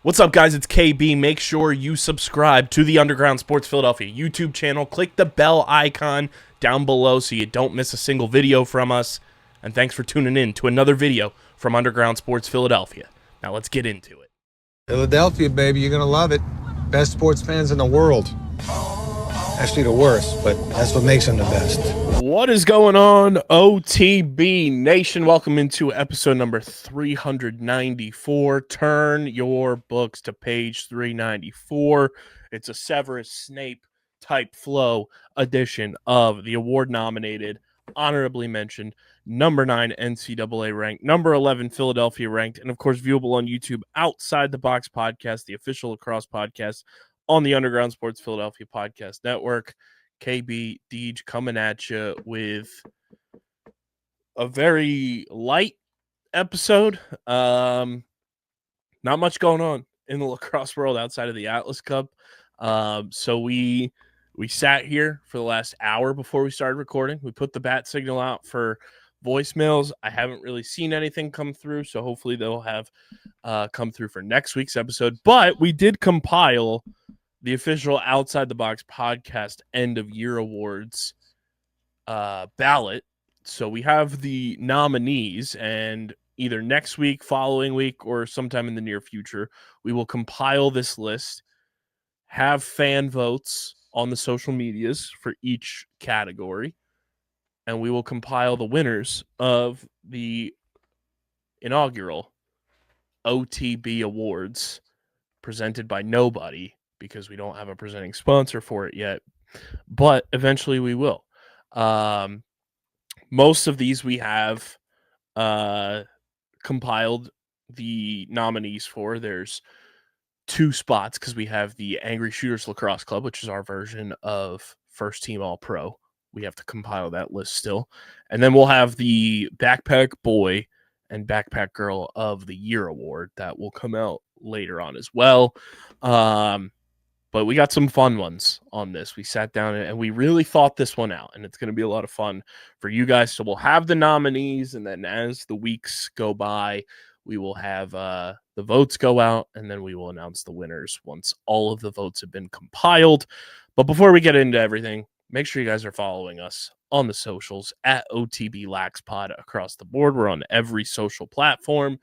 What's up, guys? It's KB. Make sure you subscribe to the Underground Sports Philadelphia YouTube channel. Click the bell icon down below so you don't miss a single video from us. And thanks for tuning in to another video from Underground Sports Philadelphia. Now let's get into it. Philadelphia, baby, you're going to love it. Best sports fans in the world. Actually, the worst, but that's what makes them the best. What is going on, OTB Nation? Welcome into episode number 394. Turn your books to page 394. It's a Severus Snape type flow edition of the award-nominated, honorably mentioned, number 9 NCAA ranked, number 11 Philadelphia ranked, and of course viewable on YouTube, Outside the Box podcast, the official lacrosse podcast on the Underground Sports Philadelphia Podcast Network. KB Deej coming at you with a very light episode. Not much going on in the lacrosse world outside of the Atlas Cup. So we sat here for the last hour before we started recording. We put the bat signal out for voicemails. I haven't really seen anything come through, so hopefully they'll have come through for next week's episode. But we did compile the official Outside the Box podcast end of year awards ballot. So we have the nominees, and either next week, following week, or sometime in the near future, we will compile this list, have fan votes on the social medias for each category, and we will compile the winners of the inaugural OTB Awards presented by nobody, because we don't have a presenting sponsor for it yet, but eventually we will. Most of these we have compiled the nominees for. There's 2 spots because we have the Angry Shooters Lacrosse Club, which is our version of First Team All-Pro. We have to compile that list still. And then we'll have the Backpack Boy and Backpack Girl of the Year award that will come out later on as well. But we got some fun ones on this. We sat down and we really thought this one out, and it's going to be a lot of fun for you guys. So we'll have the nominees, and then as the weeks go by, we will have the votes go out, and then we will announce the winners once all of the votes have been compiled. But before we get into everything, make sure you guys are following us on the socials at OTB LaxPod across the board. We're on every social platform.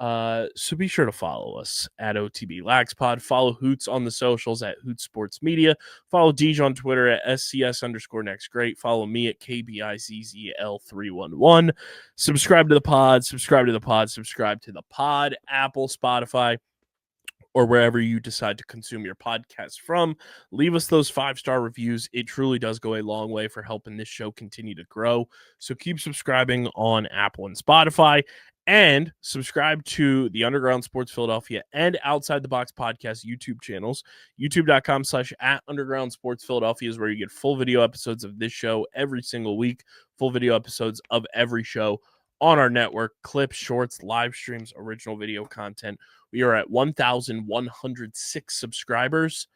So be sure to follow us at OTB LaxPod. Follow Hoots on the socials at Hoots Sports Media. Follow Deej on Twitter at SCS_NextGreat. Follow me at KBIZZL311. Subscribe to the pod, subscribe to the pod, Apple, Spotify, or wherever you decide to consume your podcast from. Leave us those 5-star reviews. It truly does go a long way for helping this show continue to grow. So keep subscribing on Apple and Spotify. And subscribe to the Underground Sports Philadelphia and Outside the Box podcast YouTube channels. YouTube.com/@Underground Sports Philadelphia is where you get full video episodes of this show every single week. Full video episodes of every show on our network. Clips, shorts, live streams, original video content. We are at 1,106 subscribers.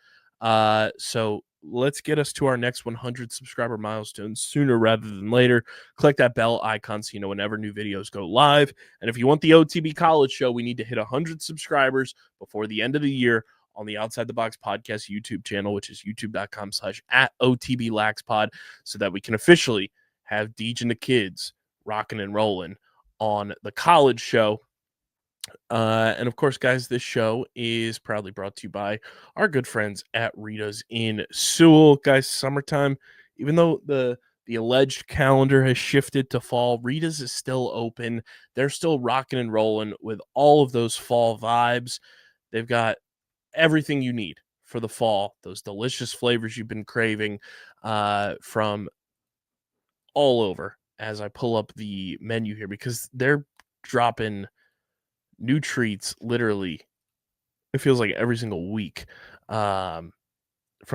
So let's get us to our next 100 subscriber milestone sooner rather than later. Click that bell icon so you know whenever new videos go live. And if you want the OTB College Show, we need to hit 100 subscribers before the end of the year on the Outside the Box podcast YouTube channel, which is youtube.com/@OTB LaxPod, so that we can officially have Deej and the kids rocking and rolling on the college show. And of course, guys, this show is proudly brought to you by our good friends at Rita's in Sewell. Guys, summertime, even though the alleged calendar has shifted to fall, Rita's is still open. They're still rocking and rolling with all of those fall vibes. They've got everything you need for the fall, those delicious flavors you've been craving from all over, as I pull up the menu here, because they're dropping new treats literally, it feels like every single week. From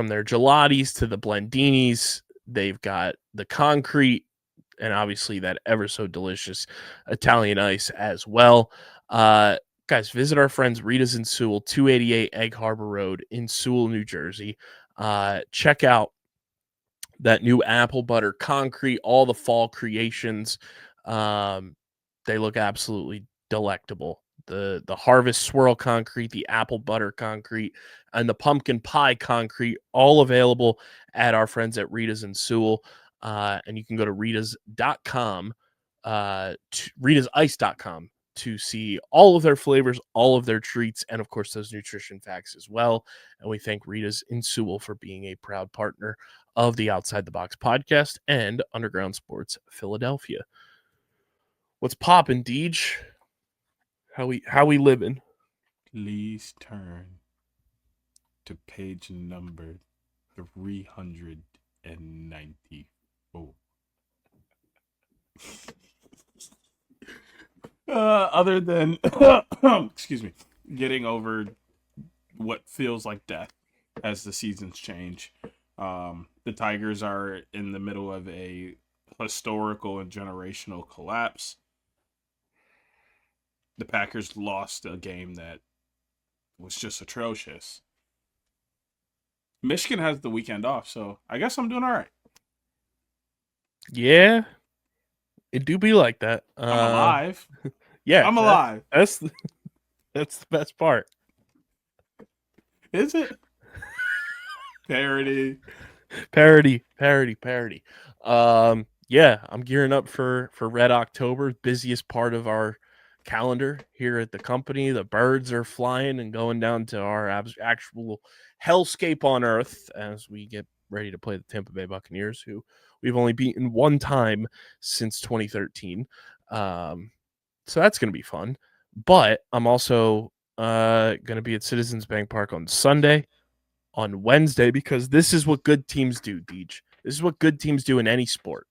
their gelatis to the blendinis, they've got the concrete and obviously that ever so delicious Italian ice as well. Guys, visit our friends Rita's in Sewell, 288 Egg Harbor Road in Sewell, New Jersey. Check out that new apple butter concrete, all the fall creations. They look absolutely delectable. the Harvest Swirl Concrete, the Apple Butter Concrete, and the Pumpkin Pie Concrete, all available at our friends at Rita's in Sewell. And you can go to ritas.com, ritasice.com to see all of their flavors, all of their treats, and of course those nutrition facts as well. And we thank Rita's in Sewell for being a proud partner of the Outside the Box podcast and Underground Sports Philadelphia. What's poppin', Deej? How we living? Please turn to page number 394. Other than excuse me, getting over what feels like death as the seasons change, the Tigers are in the middle of a historical and generational collapse. The Packers lost a game that was just atrocious. Michigan has the weekend off, so I guess I'm doing all right. Yeah, it do be like that. I'm alive. Yeah, I'm alive. That's the best part. Is it? Parody. Yeah, I'm gearing up for Red October, busiest part of our calendar here at the company. The birds are flying and going down to our actual hellscape on earth as we get ready to play the Tampa Bay Buccaneers, who we've only beaten one time since 2013. So that's going to be fun. But I'm also going to be at Citizens Bank Park on Sunday, on Wednesday, because this is what good teams do, Deej. This is what good teams do in any sport.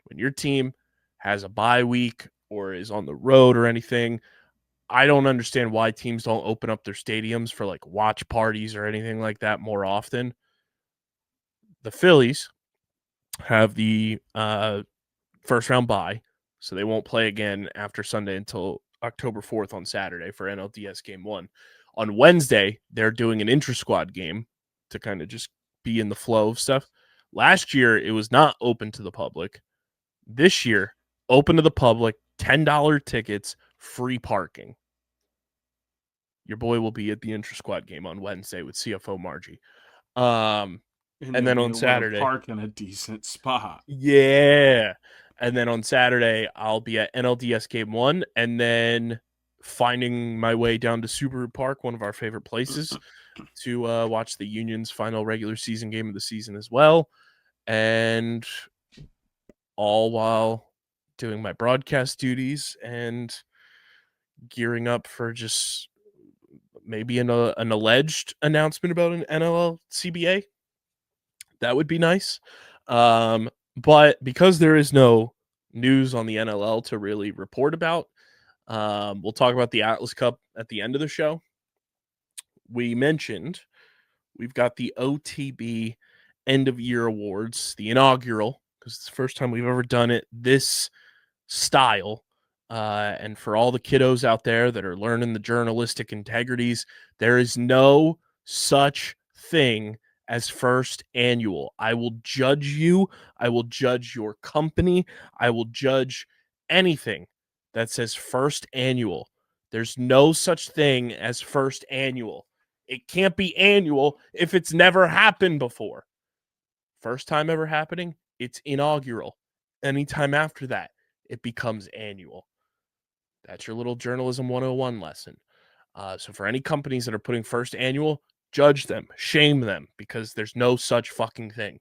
When your team has a bye week or is on the road or anything, I don't understand why teams don't open up their stadiums for like watch parties or anything like that more often. The Phillies have the first round bye, so they won't play again after Sunday until October 4th on Saturday for NLDS Game 1. On Wednesday, they're doing an intra-squad game to kind of just be in the flow of stuff. Last year, it was not open to the public. This year, open to the public, $10 tickets, free parking. Your boy will be at the intra-squad game on Wednesday with CFO Margie. And then on Saturday, park in a decent spot. Yeah. And then on Saturday, I'll be at NLDS Game 1 and then finding my way down to Subaru Park, one of our favorite places, to watch the Union's final regular season game of the season as well. And all while doing my broadcast duties and gearing up for just maybe an alleged announcement about an NLCBA. That would be nice. But because there is no news on the NLL to really report about, we'll talk about the Atlas Cup at the end of the show. We mentioned we've got the OTB end of year awards, the inaugural, because it's the first time we've ever done it this style. And for all the kiddos out there that are learning the journalistic integrities, there is no such thing as first annual. I will judge you. I will judge your company. I will judge anything that says first annual. There's no such thing as first annual. It can't be annual if it's never happened before. First time ever happening, it's inaugural. Anytime after that, it becomes annual. That's your little journalism 101 lesson. So for any companies that are putting first annual, judge them, shame them, because there's no such fucking thing.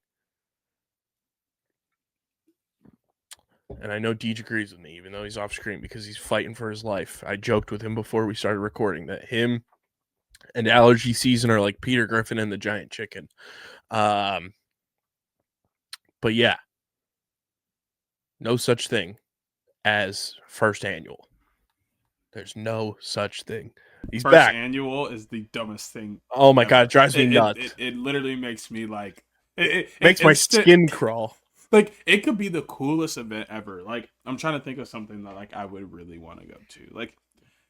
And I know Deej agrees with me, even though he's off screen because he's fighting for his life. I joked with him before we started recording that him and allergy season are like Peter Griffin and the Giant Chicken. But yeah, no such thing as first annual. There's no such thing. He's first back. Annual is the dumbest thing. Oh my God, it drives me nuts. It literally makes me like... It makes my skin crawl. Like, it could be the coolest event ever. Like, I'm trying to think of something that, like, I would really want to go to. Like,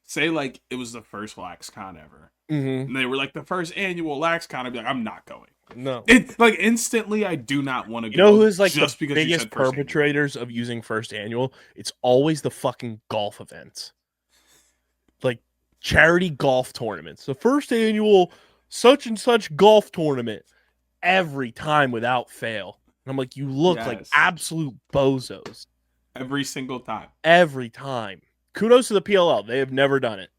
say, like, it was the first LaxCon ever. Mm-hmm. And they were, like, the first annual LaxCon. I'd be like, I'm not going. No. Like, instantly, I do not want to go. You know who is, like, just the because biggest perpetrators of using first annual? It's always the fucking golf events. Like, charity golf tournaments. The first annual such and such golf tournament every time without fail. And I'm like, you look like absolute bozos. Every single time. Every time. Kudos to the PLL. They have never done it.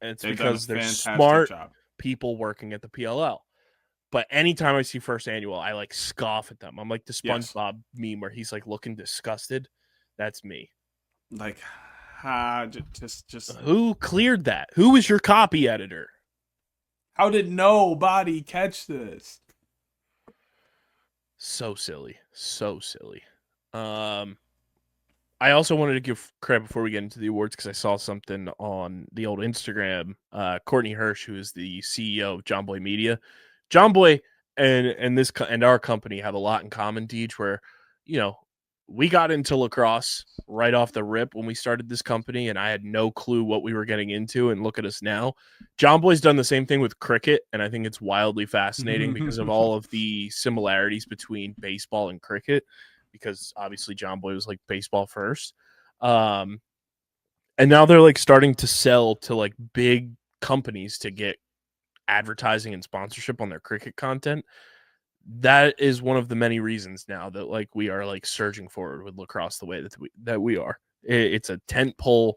And it's because they're smart people working at the PLL. But anytime I see first annual, I like scoff at them. I'm like the SpongeBob meme where he's like looking disgusted. That's me. Like, just who cleared that? Who was your copy editor? How did nobody catch this? So silly. So silly. I also wanted to give credit before we get into the awards because I saw something on the old Instagram. Courtney Hirsch, who is the CEO of John Boy Media. John Boy and our company have a lot in common, Deej, where, you know, we got into lacrosse right off the rip when we started this company, and I had no clue what we were getting into, and look at us now. John Boy's done the same thing with cricket, and I think it's wildly fascinating because of all of the similarities between baseball and cricket, because obviously John Boy was like baseball first. And now they're like starting to sell to like big companies to get advertising and sponsorship on their cricket content. That is one of the many reasons now that like we are like surging forward with lacrosse the way that we are. It's a tentpole,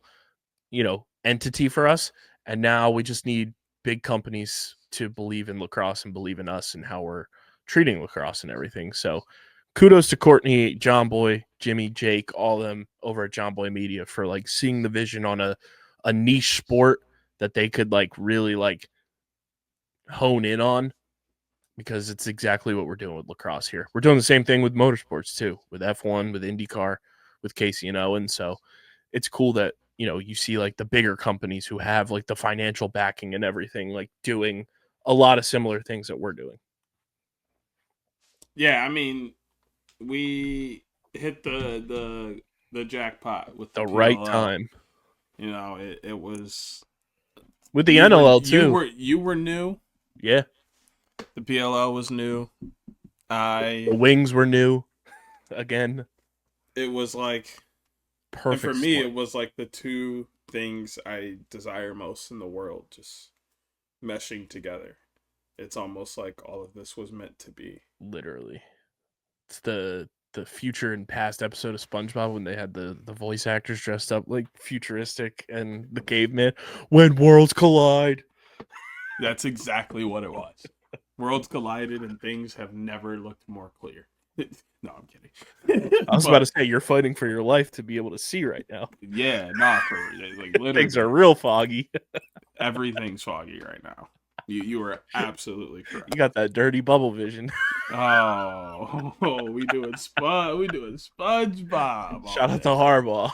you know, entity for us, and now we just need big companies to believe in lacrosse and believe in us and how we're treating lacrosse and everything. So kudos to Courtney, John Boy, Jimmy, Jake, all of them over at John Boy Media for like seeing the vision on a niche sport that they could like really like hone in on, because it's exactly what we're doing with lacrosse here. We're doing the same thing with motorsports too, with F1, with IndyCar, with Casey and Owen. So it's cool that, you know, you see like the bigger companies who have like the financial backing and everything, like doing a lot of similar things that we're doing. Yeah, I mean, we hit the jackpot with the right PLL. time. You know, it was with the NLL too. You were new. Yeah. The PLL was new. The wings were new again. It was like perfect. And for me, it was like the two things I desire most in the world just meshing together. It's almost like all of this was meant to be. Literally. It's the future and past episode of SpongeBob when they had the voice actors dressed up like futuristic and the caveman. When worlds collide. That's exactly what it was. Worlds collided and things have never looked more clear. No, I'm kidding. I was about to say, you're fighting for your life to be able to see right now. Yeah, not for like literally. Things are real foggy. Everything's foggy right now. You are absolutely correct. You got that dirty bubble vision. Oh, we doing SpongeBob. Shout out to Harbaugh.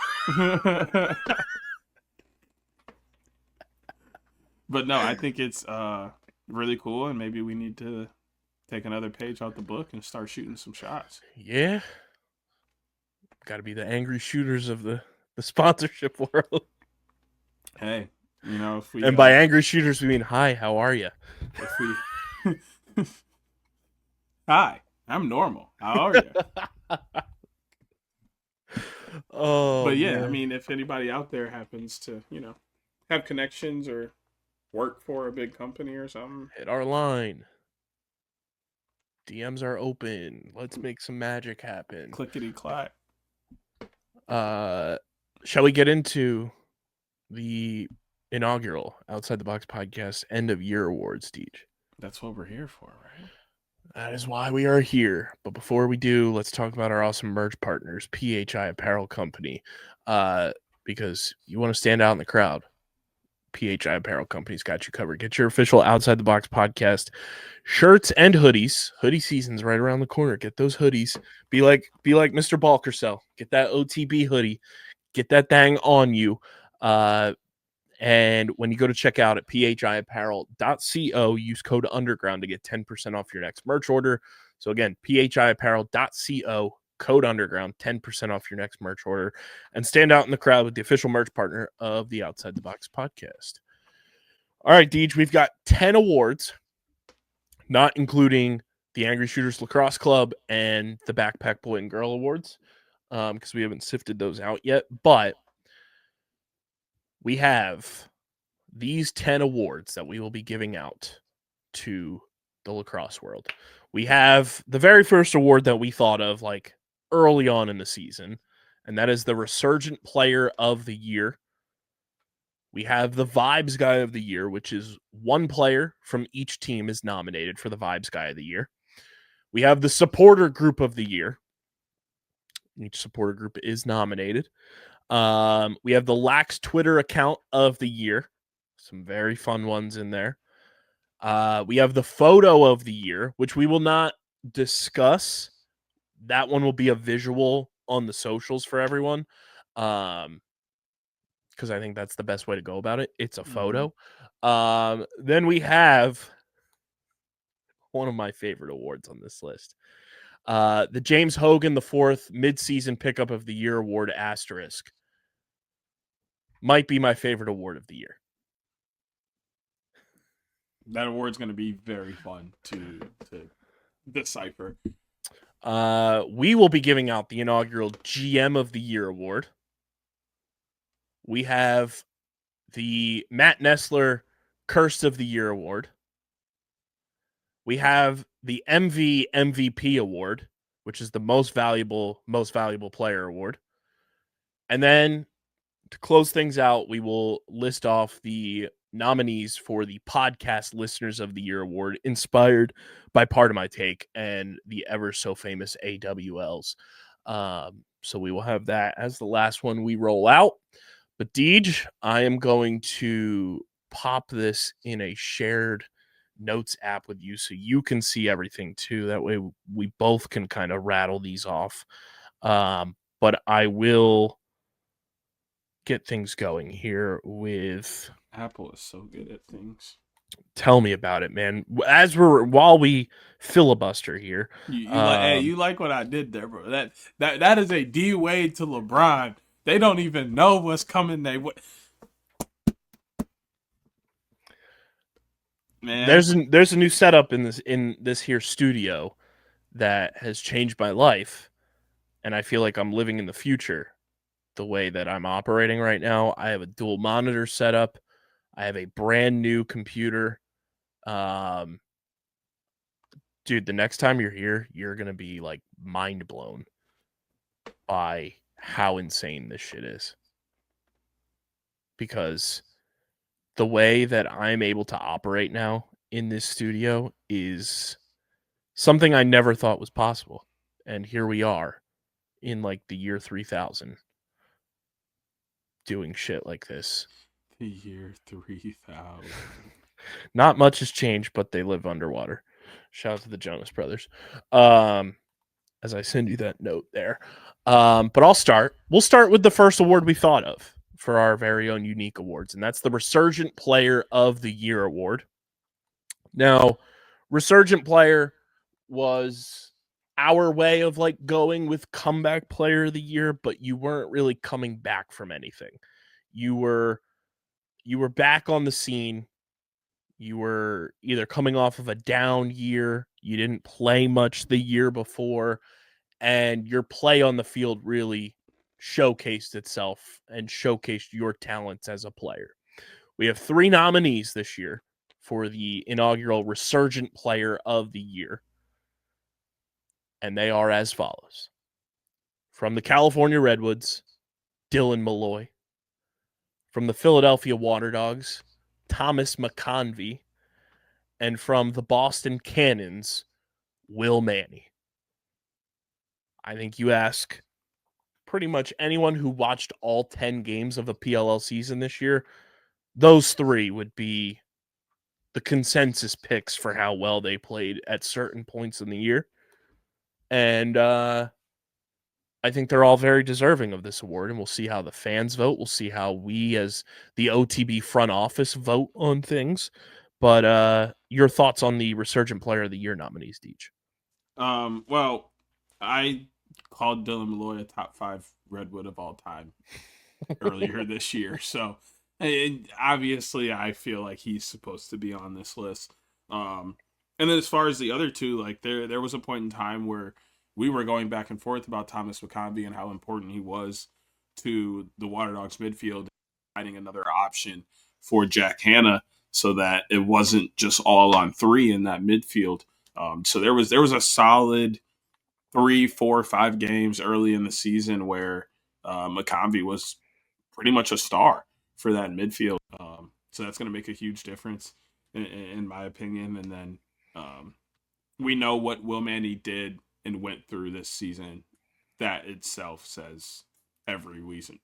But no, I think it's really cool, and maybe we need to take another page out the book and start shooting some shots. Yeah. Got to be the angry shooters of the sponsorship world. Hey, you know, if we and by angry shooters we mean hi, how are you? If we hi, I'm normal. How are you? Oh, but yeah, man. I mean, if anybody out there happens to, you know, have connections or work for a big company or something, hit our line. DMs are open. Let's make some magic happen. Clickety clack. Shall we get into the inaugural Outside the Box podcast end of year awards, Deej? That's what we're here for, right? That is why we are here. But before we do, let's talk about our awesome merch partners, PHI Apparel Company. Because you want to stand out in the crowd, PHI Apparel Company's got you covered. Get your official Outside the Box podcast shirts and hoodies. Hoodie season's right around the corner. Get those hoodies. Be like Mr. Balkersell. Get that OTB hoodie. Get that thing on you. And when you go to check out at phiapparel.co, use code underground to get 10% off your next merch order. So again, phiapparel.co, code underground, 10% off your next merch order, and stand out in the crowd with the official merch partner of the Outside the Box podcast. All right, Deej, we've got 10 awards, not including the Angry Shooters Lacrosse Club and the Backpack Boy and Girl Awards, because we haven't sifted those out yet. But we have these 10 awards that we will be giving out to the lacrosse world. We have the very first award that we thought of like early on in the season, and that is the Resurgent Player of the Year. We have the Vibes Guy of the Year, which is one player from each team is nominated for the Vibes Guy of the Year. We have the Supporter Group of the Year. Each supporter group is nominated. We have the Lax Twitter Account of the Year. Some very fun ones in there. We have the Photo of the Year, which we will not discuss. That one will be a visual on the socials for everyone. Because I think that's the best way to go about it. It's a photo. Then we have one of my favorite awards on this list. The James Hogan the Fourth Midseason Pickup of the Year Award asterisk. Might be my favorite award of the year. That award's going to be very fun to decipher. We will be giving out the inaugural GM of the Year award. We have the Matt Nessler Curse of the Year award. We have the MVP award, which is the most valuable player award. And then to close things out, we will list off the nominees for the Podcast Listeners of the Year award, inspired by Part of My Take and the ever so famous AWLs. So we will have that as the last one we roll out. But Deej, I am going to pop this in a shared notes app with you so you can see everything too. That way we both can kind of rattle these off. But I will get things going here with Apple is so good at things. Tell me about it, man. While we filibuster here, you like what I did there, bro. That is a D Wade to LeBron. They don't even know what's coming. Man, there's a new setup in this here studio that has changed my life, and I feel like I'm living in the future. The way that I'm operating right now, I have a dual monitor setup. I have a brand new computer. Dude, the next time you're here, you're going to be like mind blown by how insane this shit is. Because the way that I'm able to operate now in this studio is something I never thought was possible. And here we are in like the year 3000 doing shit like this. The year 3000. Not much has changed, but they live underwater. Shout out to the Jonas Brothers. As I send you that note there. But I'll start. We'll start with the first award we thought of for our very own unique awards, and that's the Resurgent Player of the Year award. Now, Resurgent Player was our way of like going with Comeback Player of the Year, but you weren't really coming back from anything. You were back on the scene. You were either coming off of a down year, you didn't play much the year before, and your play on the field really showcased itself and showcased your talents as a player. We have 3 nominees this year for the inaugural Resurgent Player of the Year, and they are as follows. From the California Redwoods, Dylan Malloy. From the Philadelphia Water Dogs, Thomas McConvey, and from the Boston Cannons, Will Manny. I think you ask pretty much anyone who watched all 10 games of the PLL season this year, those 3 would be the consensus picks for how well they played at certain points in the year. And I think they're all very deserving of this award, and we'll see how the fans vote. We'll see how we as the OTB front office vote on things. But your thoughts on the Resurgent Player of the Year nominees, Deej? Well, I called Dylan Malloy a top 5 Redwood of all time earlier this year. So obviously I feel like he's supposed to be on this list. And then as far as the other 2, like there was a point in time where we were going back and forth about Thomas McConvey and how important he was to the Water Dogs midfield, finding another option for Jack Hanna so that it wasn't just all on three in that midfield. So there was a solid 3, 4, 5 games early in the season where McConvey was pretty much a star for that midfield. So that's going to make a huge difference, in my opinion. And then we know what Will Manny did and went through this season. That itself says every reason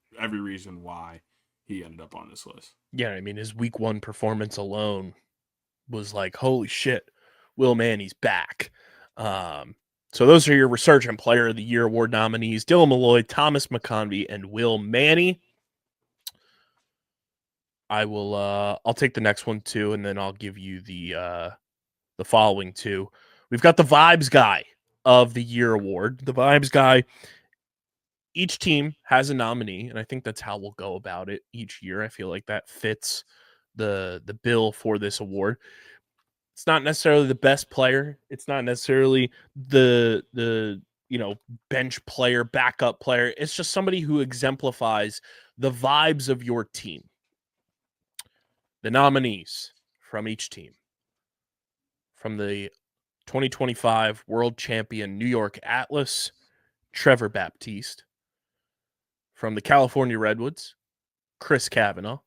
why he ended up on this list. Yeah, I mean, his week 1 performance alone was like, holy shit, Will Manny's back. So those are your Resurgent Player of the Year award nominees: Dylan Malloy, Thomas McConvey, and Will Manny. I'll take the next one too, and then I'll give you the following two. We've got the Vibes Guy of the Year award. The Vibes Guy, each team has a nominee, and I think that's how we'll go about it each year. I feel like that fits the bill for this award. It's not necessarily the best player. It's not necessarily the bench player, backup player. It's just somebody who exemplifies the vibes of your team. The nominees from each team: from the 2025 World Champion New York Atlas, Trevor Baptiste; from the California Redwoods, Chris Kavanaugh;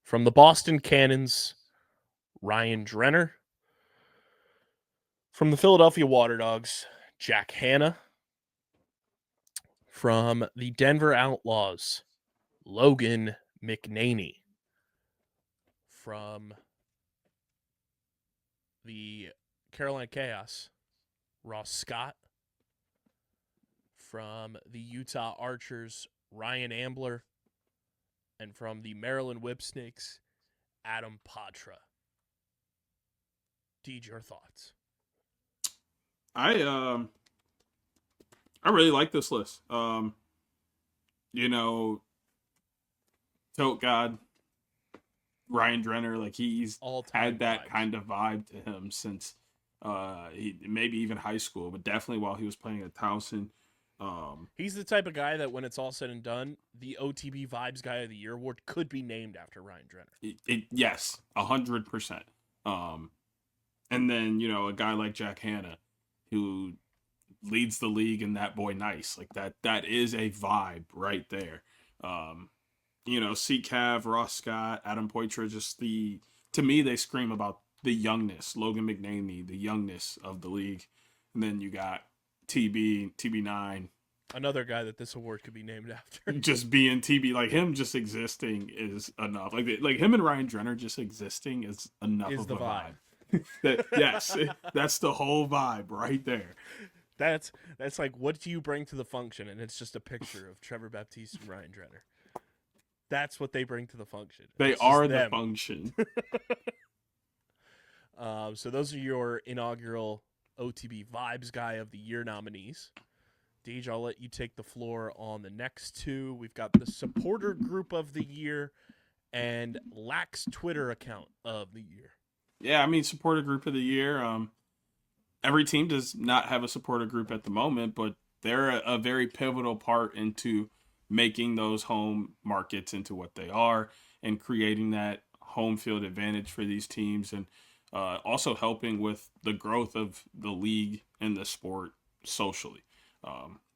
from the Boston Cannons, Ryan Drenner; from the Philadelphia Water Dogs, Jack Hanna; from the Denver Outlaws, Logan McNaney; from the Carolina Chaos, Ross Scott; from the Utah Archers, Ryan Ambler; and from the Maryland Whipsnakes, Adam Patra. Deej, your thoughts? I really like this list. Tote God, Ryan Drenner, like he's had that vibes. kind of vibe to him since maybe even high school, but definitely while he was playing at Towson. He's the type of guy that when it's all said and done, the OTB Vibes Guy of the Year award could be named after Ryan Drenner. Yes, 100%. And then, a guy like Jack Hanna, who leads the league in That Boy Nice. Like that is a vibe right there. C-Cav, Ross Scott, Adam Poitras, to me, they scream about the youngness. Logan McNaney, the youngness of the league. And then you got TB9. Another guy that this award could be named after. Just being TB, like him just existing is enough. Like him and Ryan Drenner just existing is enough is of the a vibe. Yes, that's the whole vibe right there. That's like, what do you bring to the function? And it's just a picture of Trevor Baptiste and Ryan Drenner. That's what they bring to the function. They are the function. So those are your inaugural OTB Vibes Guy of the Year nominees. Deej, I'll let you take the floor on the next two. We've got the Supporter Group of the Year and Lax Twitter Account of the Year. Yeah, Supporter Group of the Year. Every team does not have a supporter group at the moment, but they're a very pivotal part into making those home markets into what they are and creating that home field advantage for these teams, and also helping with the growth of the league and the sport socially.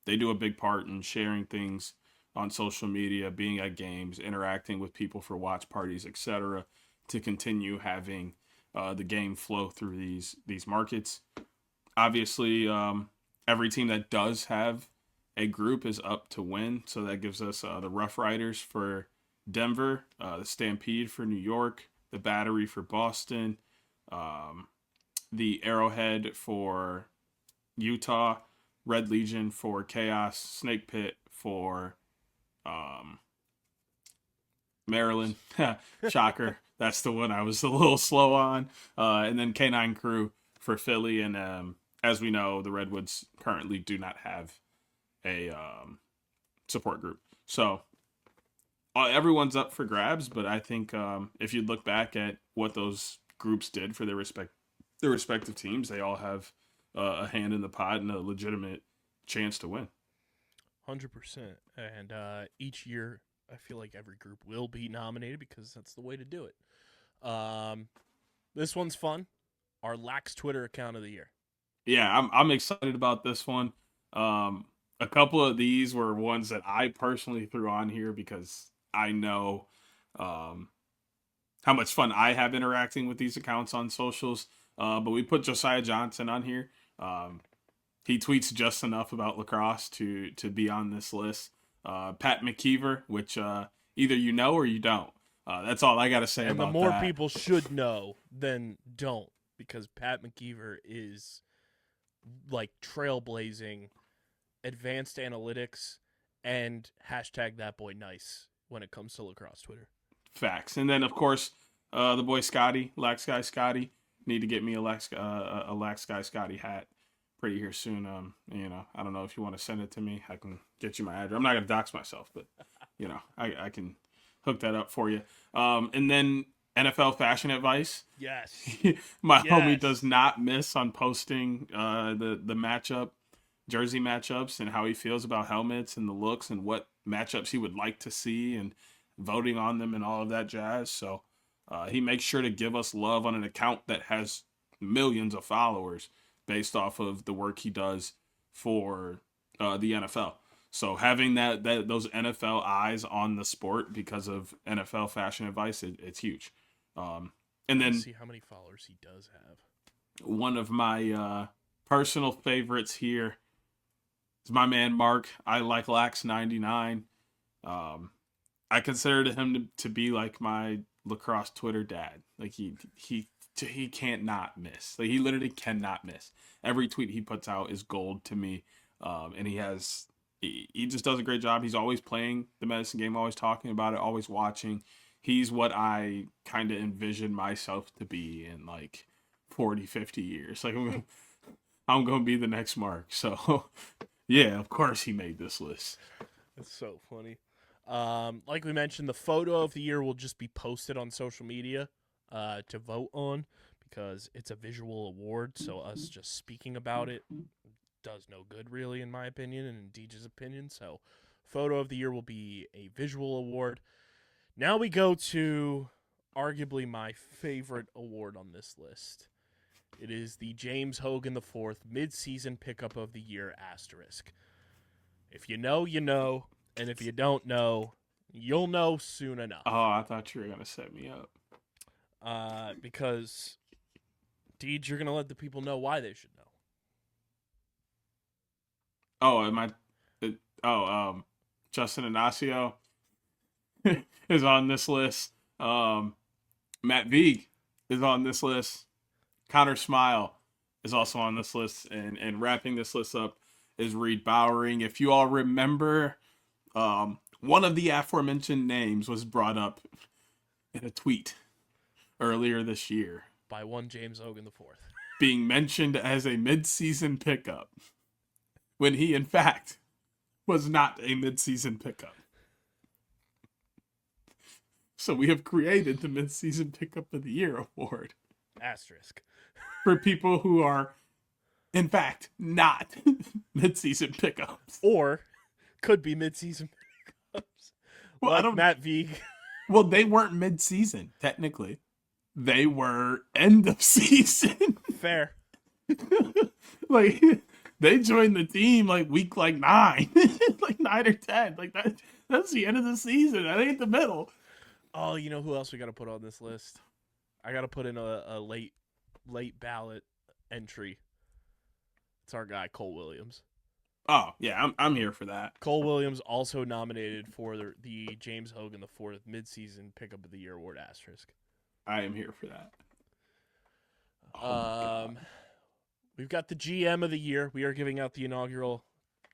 They do a big part in sharing things on social media, being at games, interacting with people for watch parties, etc., to continue having the game flow through these markets. Obviously, every team that does have a group is up to win. So that gives us the Rough Riders for Denver, the Stampede for New York, the Battery for Boston, the Arrowhead for Utah, Red Legion for Chaos, Snake Pit for Maryland. Shocker. That's the one I was a little slow on. And then K9 Crew for Philly. And as we know, the Redwoods currently do not have a support group. So everyone's up for grabs, but I think if you look back at what those groups did for their respective teams, they all have a hand in the pot and a legitimate chance to win. 100%. And each year I feel like every group will be nominated because that's the way to do it. This one's fun. Our Lax Twitter account of the year. Yeah, I'm excited about this one. A couple of these were ones that I personally threw on here because I know how much fun I have interacting with these accounts on socials. But we put Josiah Johnson on here. He tweets just enough about lacrosse to be on this list. Pat McKeever, which either you know or you don't. That's all I got to say and about that. And the more people should know than don't, because Pat McKeever is like trailblazing advanced analytics and hashtag that boy nice when it comes to lacrosse Twitter. Facts. And then, of course, the boy Scotty, Lax Guy Scotty. Need to get me a Lax Guy Scotty hat pretty here soon. I don't know if you want to send it to me. I can get you my address. I'm not gonna dox myself, but I can hook that up for you. And then NFL fashion advice. Yes. My homie does not miss on posting the matchup, jersey matchups, and how he feels about helmets and the looks and what matchups he would like to see and voting on them and all of that jazz. So he makes sure to give us love on an account that has millions of followers based off of the work he does for the NFL. So having those NFL eyes on the sport because of NFL fashion advice, it's huge. And then let's see how many followers he does have. One of my personal favorites here is my man Mark. I like Lax99. I consider him to be like my lacrosse Twitter dad. Like he can't not miss. Like he literally cannot miss. Every tweet he puts out is gold to me. And he just does a great job. He's always playing the medicine game, always talking about it, always watching. He's what I kind of envision myself to be in like 40, 50 years. Like I'm going to be the next Mark. So yeah, of course he made this list. That's so funny. Like we mentioned, the photo of the year will just be posted on social media to vote on because it's a visual award. So us just speaking about it does no good, really, in my opinion, and in Deej's opinion. So photo of the year will be a visual award. Now we go to arguably my favorite award on this list. It is the James Hogan IV Mid-Season Pickup of the Year asterisk. If you know, you know. And if you don't know, you'll know soon enough. Oh, I thought you were going to set me up. Because, Deej, you're going to let the people know why they should know. Justin Inacio is on this list. Matt Vieg is on this list. Connor Smile is also on this list. And wrapping this list up is Reed Bowering. If you all remember, one of the aforementioned names was brought up in a tweet earlier this year. By one James Hogan IV. Being mentioned as a mid-season pickup. When he, in fact, was not a mid-season pickup. So we have created the Mid-Season Pickup of the Year award. Asterisk. For people who are, in fact, not mid-season pickups. Or could be mid-season pickups. Well, like Matt Vieg. Well, they weren't mid-season, technically. They were end of season. Fair. Like, they joined the team like week 9. Like 9 or 10. Like that's the end of the season. That ain't the middle. Oh, you know who else we got to put on this list? I got to put in a late ballot entry. It's our guy, Cole Williams. Oh, yeah, I'm here for that. Cole Williams also nominated for the James Hogan IV Mid-Season Pickup of the Year award asterisk. I am here for that. We've got the GM of the Year. We are giving out the inaugural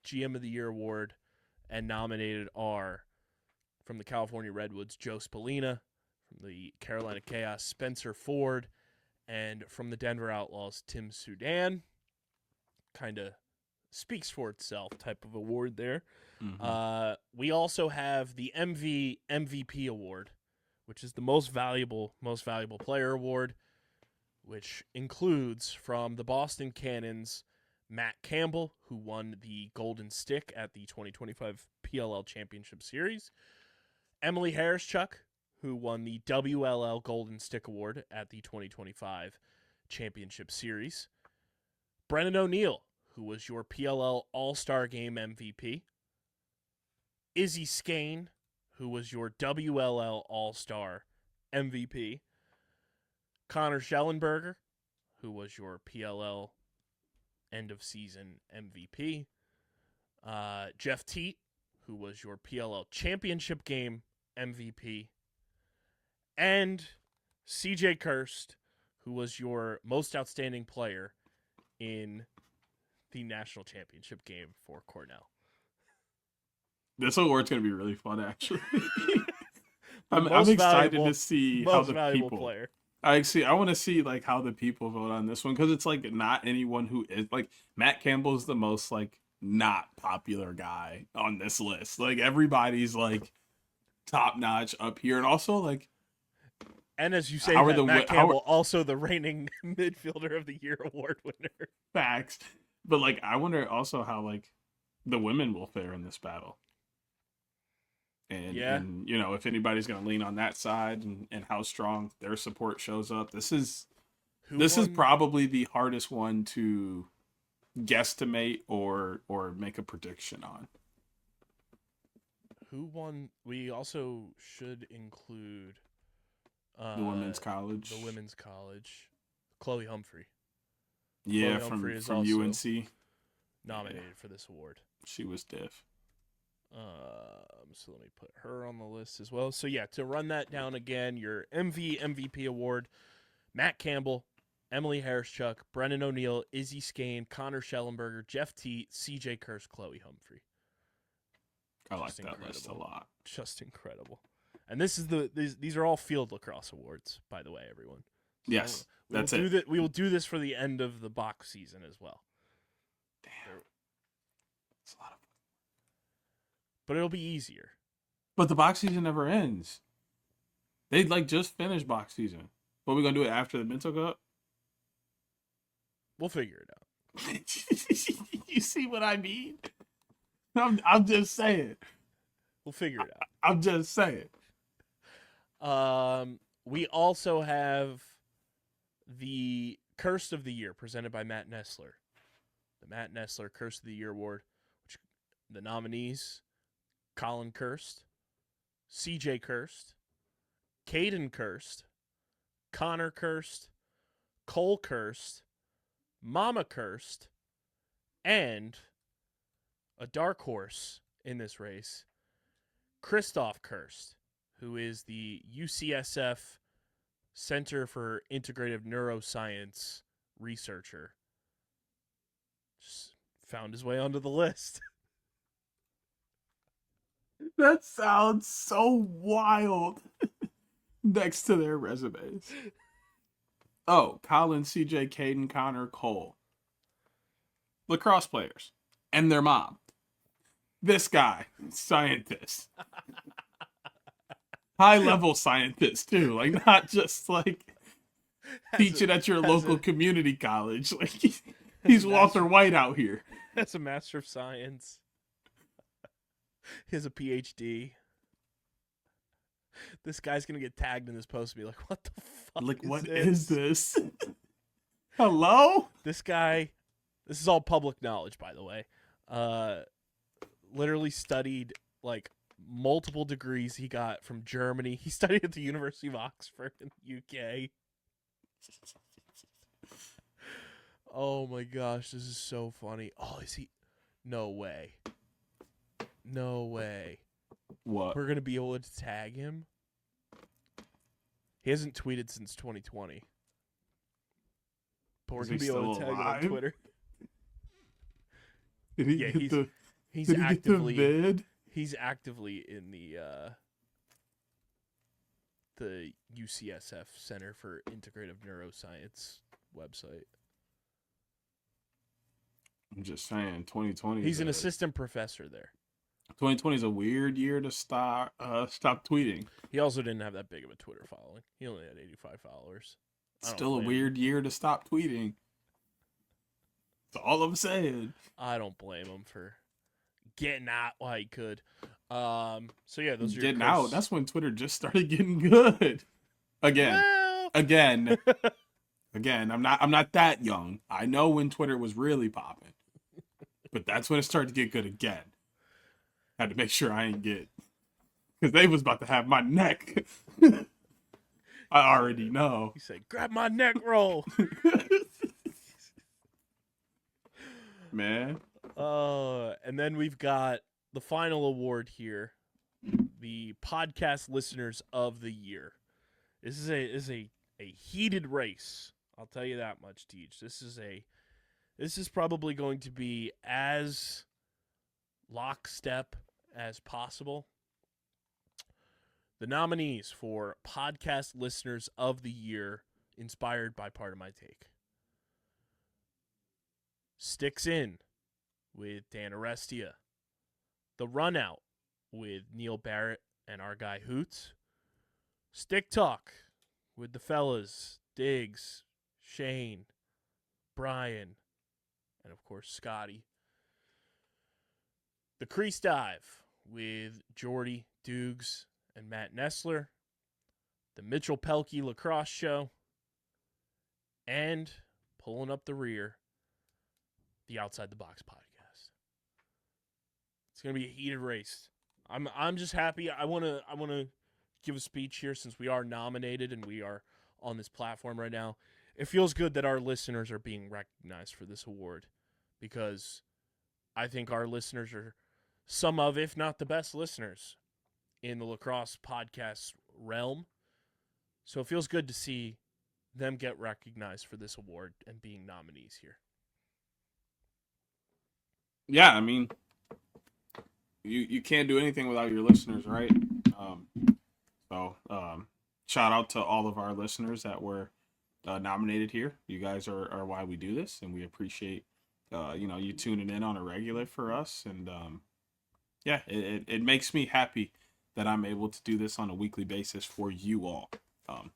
GM of the Year award, and nominated are from the California Redwoods, Joe Spallina, from the Carolina Chaos, Spencer Ford, and from the Denver Outlaws, Tim Sudan. Kind of speaks for itself type of award there. Mm-hmm. We also have the MVP award, which is the most valuable player award, which includes from the Boston Cannons, Matt Campbell, who won the Golden Stick at the 2025 PLL Championship Series. Emily Harris-Chuck, who won the WLL Golden Stick Award at the 2025 Championship Series. Brennan O'Neill, who was your PLL All-Star Game MVP. Izzy Skane, who was your WLL All-Star MVP. Connor Schellenberger, who was your PLL end-of-season MVP. Jeff Teat, who was your PLL Championship Game MVP. And CJ Kirst, who was your most outstanding player in the national championship game for Cornell. This award's going to be really fun, actually. I'm excited to see how the people player. I want to see like how the people vote on this one, because it's like not anyone who is like Matt Campbell is the most like not popular guy on this list. Like everybody's like top notch up here, and also like, and as you say, Matt Campbell also the reigning midfielder of the year award winner. Facts, but like I wonder also how like the women will fare in this battle. And, and you know, if anybody's going to lean on that side and how strong their support shows up, this is probably the hardest one to guesstimate or make a prediction on. Who won? We also should include the women's college. The women's college. Chloe Humphrey. Yeah, from UNC. Nominated for this award. She was diff. So let me put her on the list as well. So yeah, to run that down again, your MVP award: Matt Campbell, Emily Harris-Chuck, Brennan O'Neill, Izzy Skane, Connor Schellenberger, Jeff Teat, CJ Kirst, Chloe Humphrey. I like that list a lot. Just incredible. And this is these are all Field Lacrosse awards, by the way, everyone. So yes, that's it. We will do this for the end of the box season as well. Damn, it's a lot of. But it'll be easier. But the box season never ends. They like just finished box season. What are we gonna do it after the Minto Cup? We'll figure it out. You see what I mean? I'm just saying. We'll figure it out. I'm just saying. We also have the Curse of the Year presented by Matt Nessler. The Matt Nessler Curse of the Year Award, which the nominees: Colin Kirst, CJ Kirst, Caden Kirst, Connor Kirst, Cole Kirst, Mama Kirst, and a dark horse in this race, Christoph Kirst, who is the UCSF Center for Integrative Neuroscience researcher. Just found his way onto the list. That sounds so wild next to their resumes. Oh, Colin, CJ, Caden, Connor, Cole. Lacrosse players. And their mom. This guy, scientist. High-level scientist, too. Like, not just, like, teaching at your local community college. Like, he's Walter White out here. That's a Master of Science. He has a PhD. This guy's gonna get tagged in this post and be like, "What the fuck? Like, what is this? Hello?" This guy. This is all public knowledge, by the way. Literally studied like multiple degrees he got from Germany. He studied at the University of Oxford in the UK. Oh my gosh, this is so funny. Oh, is he? No way. No way. What? We're going to be able to tag him? He hasn't tweeted since 2020. But we're going to be able to tag him on Twitter. Did he yeah, get he's did actively he get the vid? He's actively in the UCSF Center for Integrative Neuroscience website. I'm just saying, 2020. He's an assistant professor there. 2020 is a weird year to stop tweeting. He also didn't have that big of a Twitter following. He only had 85 followers. Still a weird year to stop tweeting. That's all I'm saying. I don't blame him for getting out while he could. So yeah, those are getting your out. curse. That's when Twitter just started getting good. Again. Well, Again, I'm not that young. I know when Twitter was really popping. But that's when it started to get good again. Had to make sure I ain't get, because they was about to have my neck. I already know. he said, "Grab my neck roll." Man. And then we've got the final award here, the podcast listeners of the year. This is a heated race. I'll tell you that much, Teach. This is probably going to be as lockstep as possible. The nominees for podcast listeners of the year, inspired by Part of My Take. Sticks In with Dan Arestia. The Runout with Neil Barrett and our guy Hoots. Stick Talk with the fellas Diggs, Shane, Brian, and of course Scotty. The Crease Dive with Jordy, Dukes, and Matt Nessler. The Mitchell Pelkey Lacrosse Show. And pulling up the rear, the Outside the Box podcast. It's gonna be a heated race. I'm just happy. I wanna give a speech here since we are nominated and we are on this platform right now. It feels good that our listeners are being recognized for this award because I think our listeners are some of, if not the best listeners in the lacrosse podcast realm. So it feels good to see them get recognized for this award and being nominees here. Yeah, I mean, you can't do anything without your listeners, right? So shout out to all of our listeners that were nominated here. You guys are why we do this, and we appreciate you tuning in on a regular for us. And it makes me happy that I'm able to do this on a weekly basis for you all.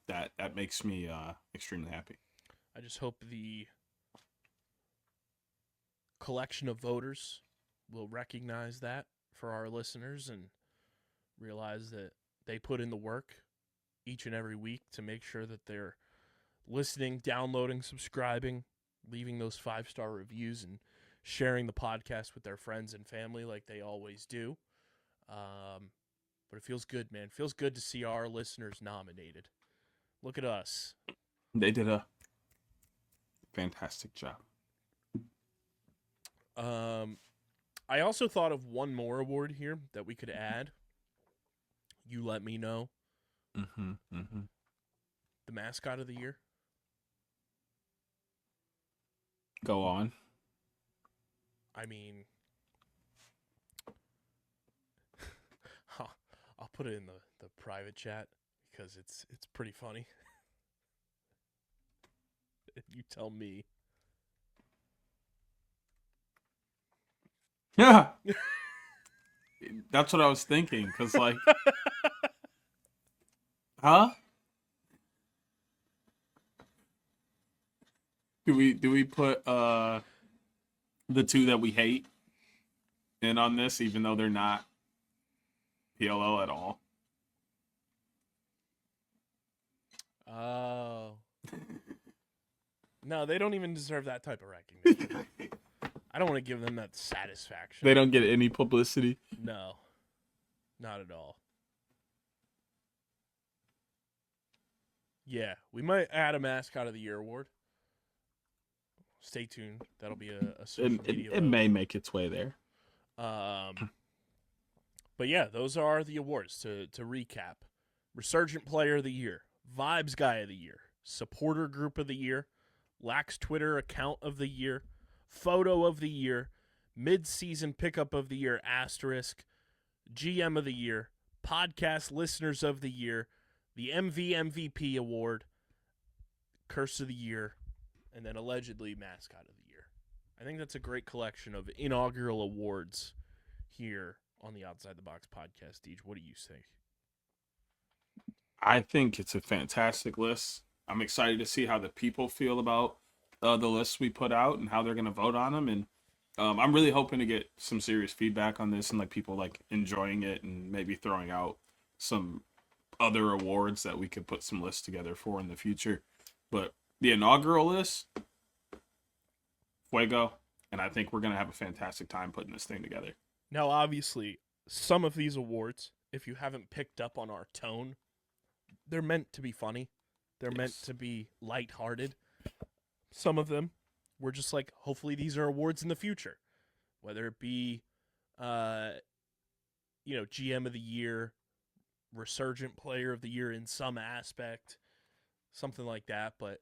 That makes me extremely happy. I just hope the collection of voters will recognize that for our listeners and realize that they put in the work each and every week to make sure that they're listening, downloading, subscribing, leaving those 5-star reviews, and sharing the podcast with their friends and family like they always do. But it feels good, man. It feels good to see our listeners nominated. Look at us. They did a fantastic job. I also thought of one more award here that we could add. You let me know. The mascot of the year. Go on. I mean, I'll put it in the private chat because it's pretty funny. You tell me. Yeah. That's what I was thinking, because like huh? Do we put the two that we hate in on this, even though they're not PLL at all? Oh. No, they don't even deserve that type of recognition. I don't want to give them that satisfaction. They don't get any publicity? No. Not at all. Yeah, we might add a mascot of the year award. Stay tuned. That'll be a social media. It may make its way there. But yeah, those are the awards. To recap: Resurgent Player of the Year, Vibes Guy of the Year, Supporter Group of the Year, Lax Twitter Account of the Year, Photo of the Year, Mid-Season Pickup of the Year *, GM of the Year, Podcast Listeners of the Year, the MVP Award, Curse of the Year, and then allegedly Mascot of the Year. I think that's a great collection of inaugural awards here on the Outside the Box podcast. Deej, what do you think? I think it's a fantastic list. I'm excited to see how the people feel about the lists we put out and how they're going to vote on them. And I'm really hoping to get some serious feedback on this and like people like enjoying it and maybe throwing out some other awards that we could put some lists together for in the future. But the inaugural list, fuego, and I think we're gonna have a fantastic time putting this thing together. Now, obviously, some of these awards, if you haven't picked up on our tone, they're meant to be funny. They're meant to be lighthearted. Some of them, we're just like, hopefully these are awards in the future. Whether it be, GM of the year, resurgent player of the year in some aspect, something like that. But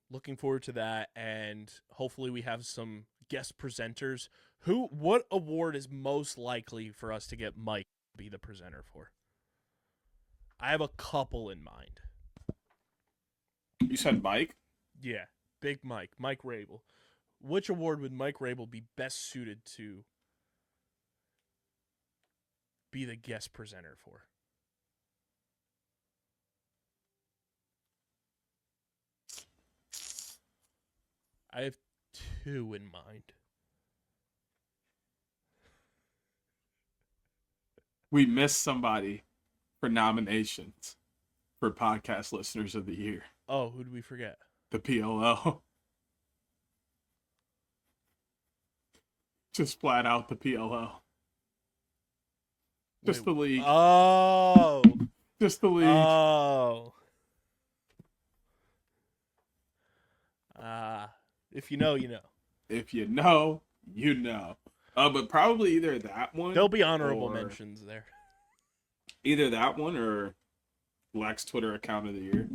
looking forward to that, and hopefully we have some guest presenters. What award is most likely for us to get Mike to be the presenter for? I have a couple in mind. You said Mike? Yeah, Big Mike Rabel. Which award would Mike Rabel be best suited to be the guest presenter for? I have two in mind. We missed somebody for nominations for podcast listeners of the year. Oh, who did we forget? The PLL. Just flat out the PLL. Just the league. Oh. Just the league. Oh. If you know, you know. If you know, you know. But probably either that one. There'll be honorable mentions there. Either that one or Lex Twitter account of the year.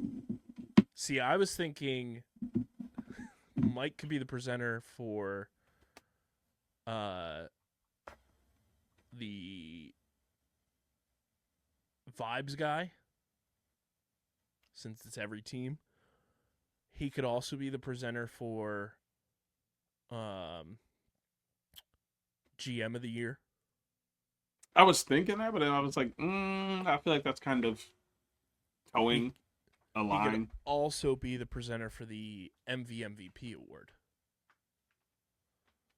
See, I was thinking Mike could be the presenter for the vibes guy, since it's every team. He could also be the presenter for GM of the year. I was thinking that, but then I was like, I feel like that's kind of towing a line. He could also be the presenter for the MVP award.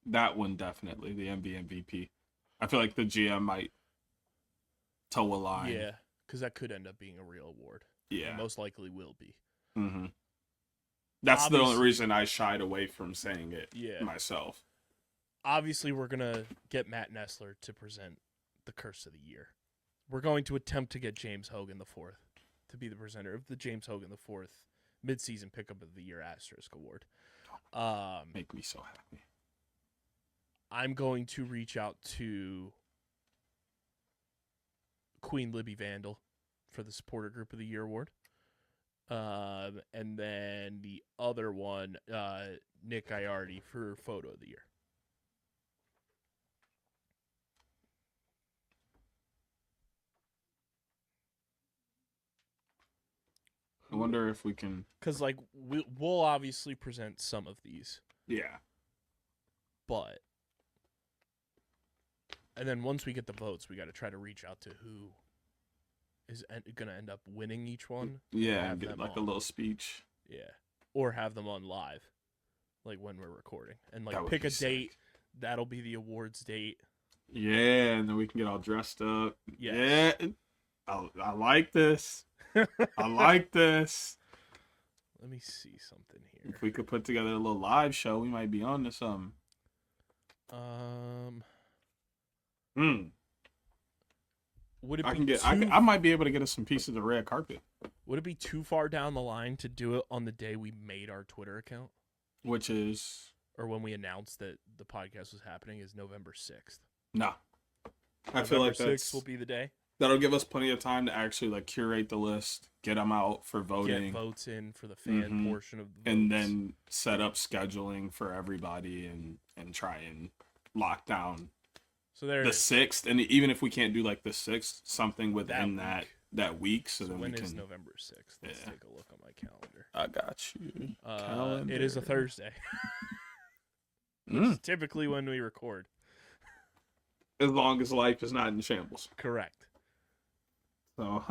That one definitely, the MVP. I feel like the GM might toe a line. Yeah, because that could end up being a real award. Yeah. It most likely will be. Mm-hmm. That's the only reason I shied away from saying it myself. Obviously, we're going to get Matt Nessler to present the Curse of the Year. We're going to attempt to get James Hogan IV to be the presenter of the James Hogan IV Midseason Pickup of the Year Asterisk Award. Make me so happy. I'm going to reach out to Queen Libby Vandal for the Supporter Group of the Year Award. And then the other one, Nick Iardi for Photo of the Year. I wonder if we can... Because, like, we'll obviously present some of these. Yeah. But... And then once we get the votes, we got to try to reach out to who is going to end up winning each one. Yeah, and get, like, a little speech. Yeah. Or have them on live, like, when we're recording. And, like, pick a date. That'll be the awards date. Yeah, and then we can get all dressed up. Yes. Yeah. I like this. I like this. Let me see something here. If we could put together a little live show, we might be on to something. Would it be I might be able to get us some pieces of red carpet. Would it be too far down the line to do it on the day we made our Twitter account? Which is? Or when we announced that the podcast was happening is November 6th. No. I November feel like 6th will be the day. That'll give us plenty of time to actually like curate the list, get them out for voting. Get votes in for the fan portion of the votes. And then set up scheduling for everybody and try and lock down the 6th. And even if we can't do like the 6th, something within that week. So then when we can... is November 6th? Let's take a look on my calendar. I got you. It is a Thursday. It's typically when we record. As long as life is not in shambles. Correct. So,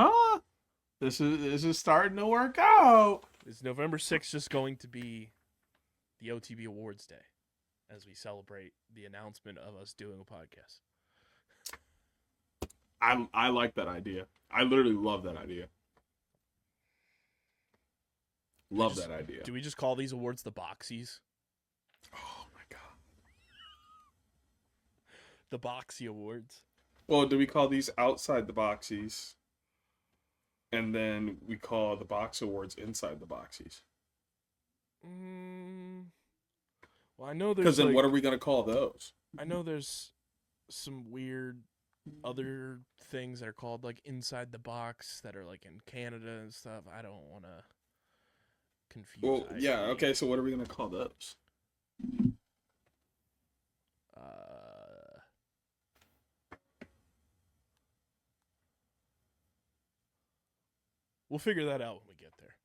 this is starting to work out. Is November 6th just going to be the OTB Awards Day? as we celebrate the announcement of us doing a podcast. I like that idea. I literally love that idea. Love that idea. Do we just call these awards the Boxies? Oh my god. The Boxie Awards. Well, do we call these outside the Boxies? And then we call the Box Awards inside the Boxies? Well, I know there's. Because then what are we going to call those? I know there's some weird other things that are called like inside the box that are like in Canada and stuff. I don't want to confuse. Well, yeah, okay, so what are we going to call those? We'll figure that out when we get there.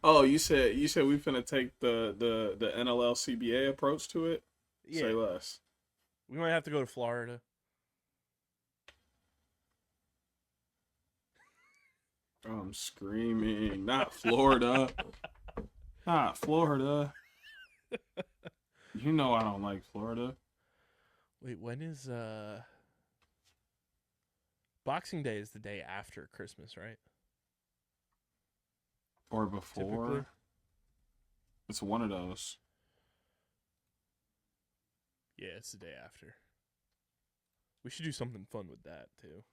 Oh, you said we finna take the NLLCBA approach to it? Yeah. Say less. We might have to go to Florida. I'm screaming. Not Florida. Not Florida. You know I don't like Florida. Wait, when is Boxing Day is the day after Christmas, right? Or before. Typically. It's one of those. Yeah, it's the day after. We should do something fun with that, too.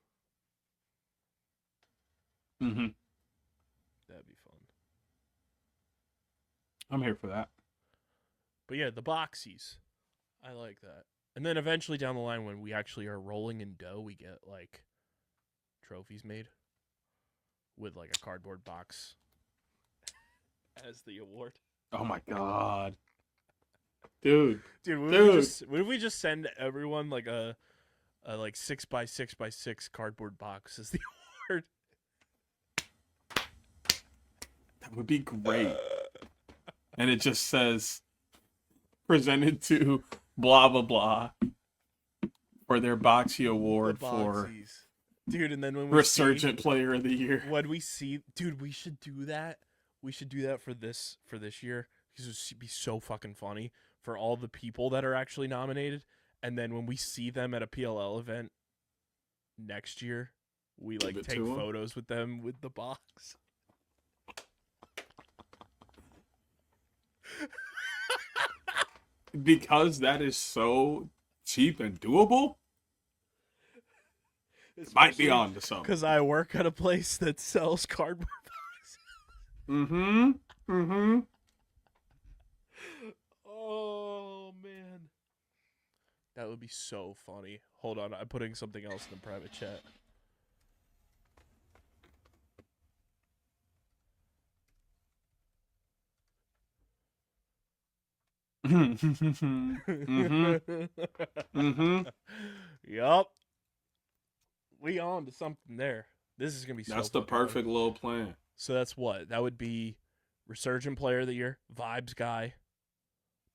Mm-hmm. That'd be fun. I'm here for that. But yeah, the Boxies. I like that. And then eventually down the line when we actually are rolling in dough, we get, like, trophies made with, like, a cardboard box as the award. Oh, my God. Dude, what if we just send everyone like a like 6x6x6 cardboard box as the award? That would be great. And it just says presented to blah blah blah for their Boxie Award for dude. And then when we Resurgent Player of the Year, when we see, dude, we should do that. We should do that for this year because it would be so fucking funny for all the people that are actually nominated. And then when we see them at a PLL event next year, we like take photos with them with the box. Because that is so cheap and doable. It might be on to something. Because I work at a place that sells cardboard boxes. Mm-hmm. Mm-hmm. Oh, man. That would be so funny. Hold on, I'm putting something else in the private chat. Mm-hmm. Mm-hmm. Yup. We on to something there. This is gonna be so That's the perfect fun. little plan. So that's what? That would be Resurgent Player of the Year, Vibes Guy,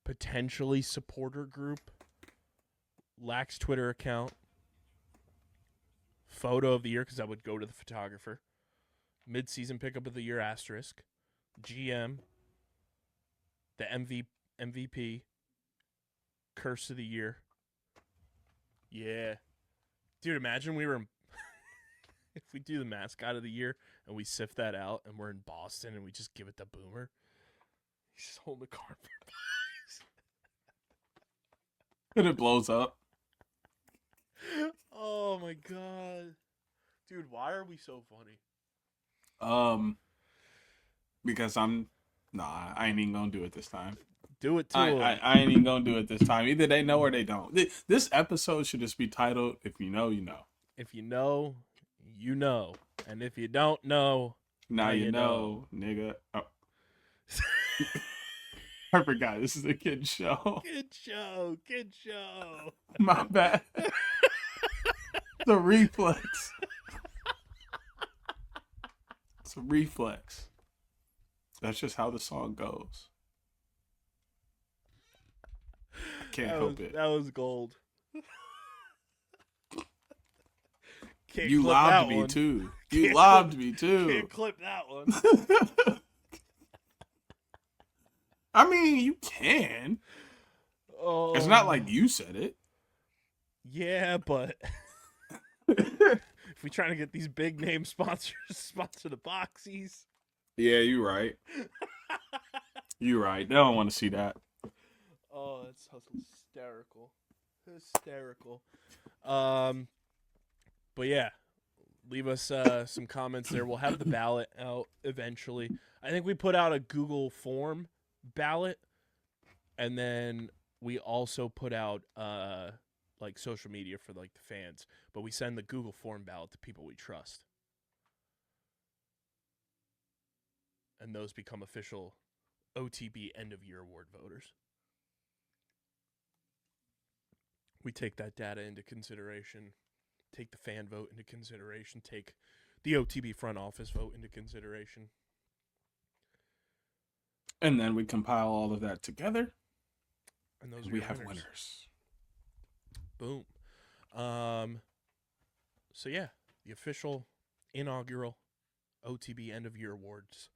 potentially supporter group, Lax Twitter account, photo of the year because that would go to the photographer, mid-season pickup of the year asterisk, GM, the MVP, curse of the year. Yeah. Dude, imagine we were if we do the mascot of the year and we sift that out and we're in Boston and we just give it to Boomer. He's just holding the cardboard box. And it blows up. Oh my god. Dude, why are we so funny? Because I ain't even gonna do it this time. Do it too. I ain't even gonna do it this time. Either they know or they don't. This episode should just be titled, If You Know, You Know. If you know, you know. And if you don't know, now you know, nigga. Oh. I forgot. This is a kid show. Kid show. My bad. The reflex. It's a reflex. That's just how the song goes. I can't help it. That was gold. You lobbed me too. You lobbed me too. Can't clip that one. I mean, you can. It's not like you said it. Yeah, but if we trying to get these big name sponsors sponsor the Boxies. Yeah, you're right. You're right. They don't want to see that. Oh, that's hysterical. Hysterical. But yeah, leave us some comments there. We'll have the ballot out eventually. I think we put out a Google form ballot, and then we also put out like social media for like the fans. But we send the Google form ballot to people we trust, and those become official OTB end of year award voters. We take that data into consideration, take the fan vote into consideration, take the OTB front office vote into consideration. And then we compile all of that together. And those we have winners. Boom. So yeah, the official inaugural OTB end of year awards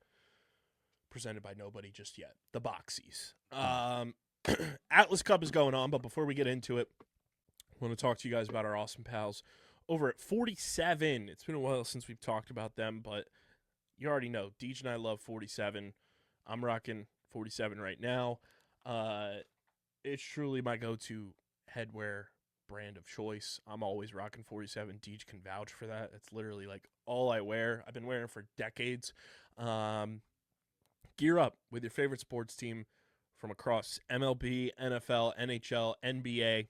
presented by nobody just yet. The Boxies. Atlas Cup is going on, but before we get into it, I want to talk to you guys about our awesome pals over at 47. It's been a while since we've talked about them, but you already know. Deej and I love 47. I'm rocking 47 right now. It's truly my go-to headwear brand of choice. I'm always rocking 47. Deej can vouch for that. It's literally like all I wear. I've been wearing it for decades. Gear up with your favorite sports team from across MLB, NFL, NHL, NBA,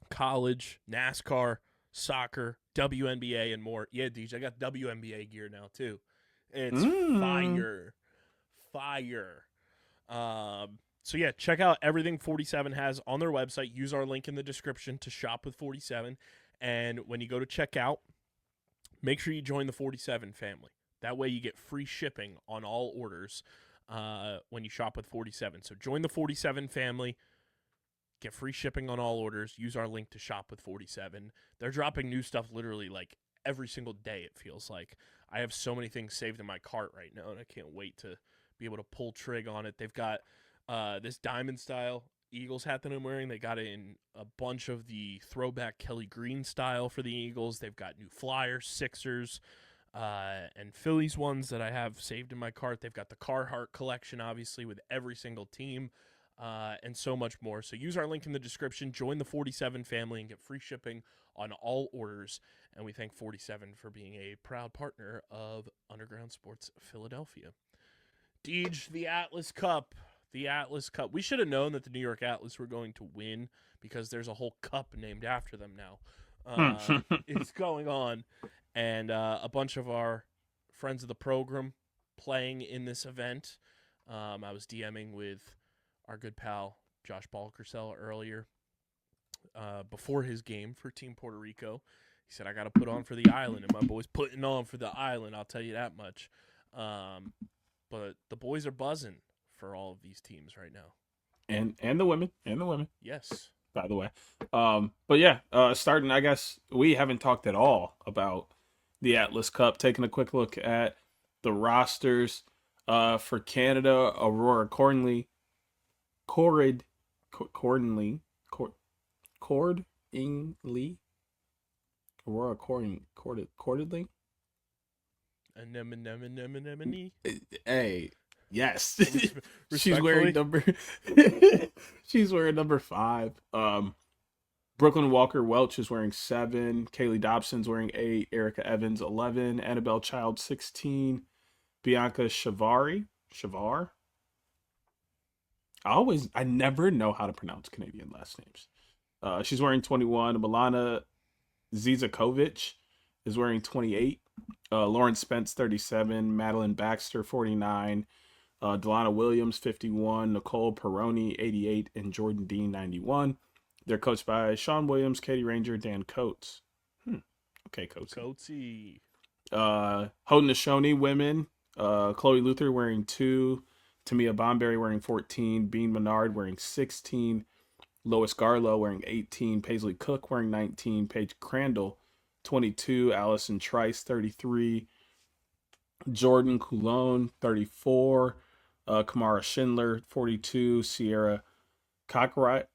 college, NASCAR, soccer, WNBA, and more. Yeah, Deej, I got WNBA gear now too. It's fire. So yeah, check out everything 47 has on their website. Use our link in the description to shop with 47. And when you go to checkout, make sure you join the 47 family. That way you get free shipping on all orders when you shop with 47. So join the 47 family. Get free shipping on all orders. Use our link to shop with 47. They're dropping new stuff literally like every single day, it feels like. I have so many things saved in my cart right now, and I can't wait to be able to pull trig on it. They've got this diamond style Eagles hat that I'm wearing. They got it in a bunch of the throwback Kelly Green style for the Eagles. They've got new Flyers, Sixers, and Phillies ones that I have saved in my cart. They've got the Carhartt collection, obviously, with every single team. And so much more. So use our link in the description, join the 47 family, and get free shipping on all orders. And we thank 47 for being a proud partner of Underground Sports Philadelphia. Deej, the Atlas Cup. The Atlas Cup. We should have known that the New York Atlas were going to win because there's a whole cup named after them now. It's going on. And a bunch of our friends of the program playing in this event. I was DMing with our good pal Josh Balkersell earlier before his game for Team Puerto Rico. He said, I got to put on for the island, and my boy's putting on for the island, I'll tell you that much. But the boys are buzzing for all of these teams right now. And the women. Yes. By the way. But yeah, starting, I guess we haven't talked at all about the Atlas Cup. Taking a quick look at the rosters for Canada, Aurora Cordingley, Aurora Cordingley. Anemone. Hey, yes. She's wearing number 5. Brooklyn Walker Welch is wearing 7. Kaylee Dobson's wearing 8. Erica Evans 11. Annabelle Child 16. Bianca Shavar. I never know how to pronounce Canadian last names. She's wearing 21. Milana Zizakovic is wearing 28. Lauren Spence 37. Madeline Baxter 49. Delana Williams 51. Nicole Peroni 88. And Jordan Dean 91. They're coached by Sean Williams, Katie Ranger, Dan Coates. Okay, Coatesy. Haudenosaunee women. Chloe Luther wearing 2. Tamia Bomberry wearing 14. Bean Menard wearing 16. Lois Garlow wearing 18. Paisley Cook wearing 19. Paige Crandall 22. Allison Trice 33. Jordan Coulon 34. Kamara Schindler, 42. Sierra Cockerill.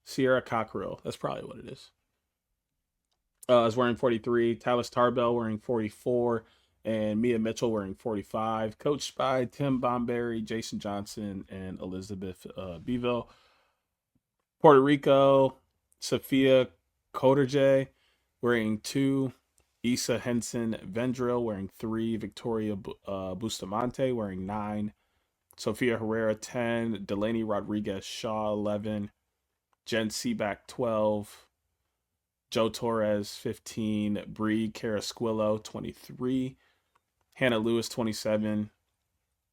Sierra Cockerill. That's probably what it is. Is wearing 43. Talis Tarbell wearing 44. And Mia Mitchell wearing 45. Coached by Tim Bomberry, Jason Johnson, and Elizabeth Beville. Puerto Rico, Sophia Coderje wearing 2. Issa Henson Vendrell wearing 3. Victoria Bustamante wearing 9. Sophia Herrera 10. Delaney Rodriguez Shaw 11. Jen Seaback 12. Joe Torres 15. Bree Carasquillo 23. Hannah Lewis 27.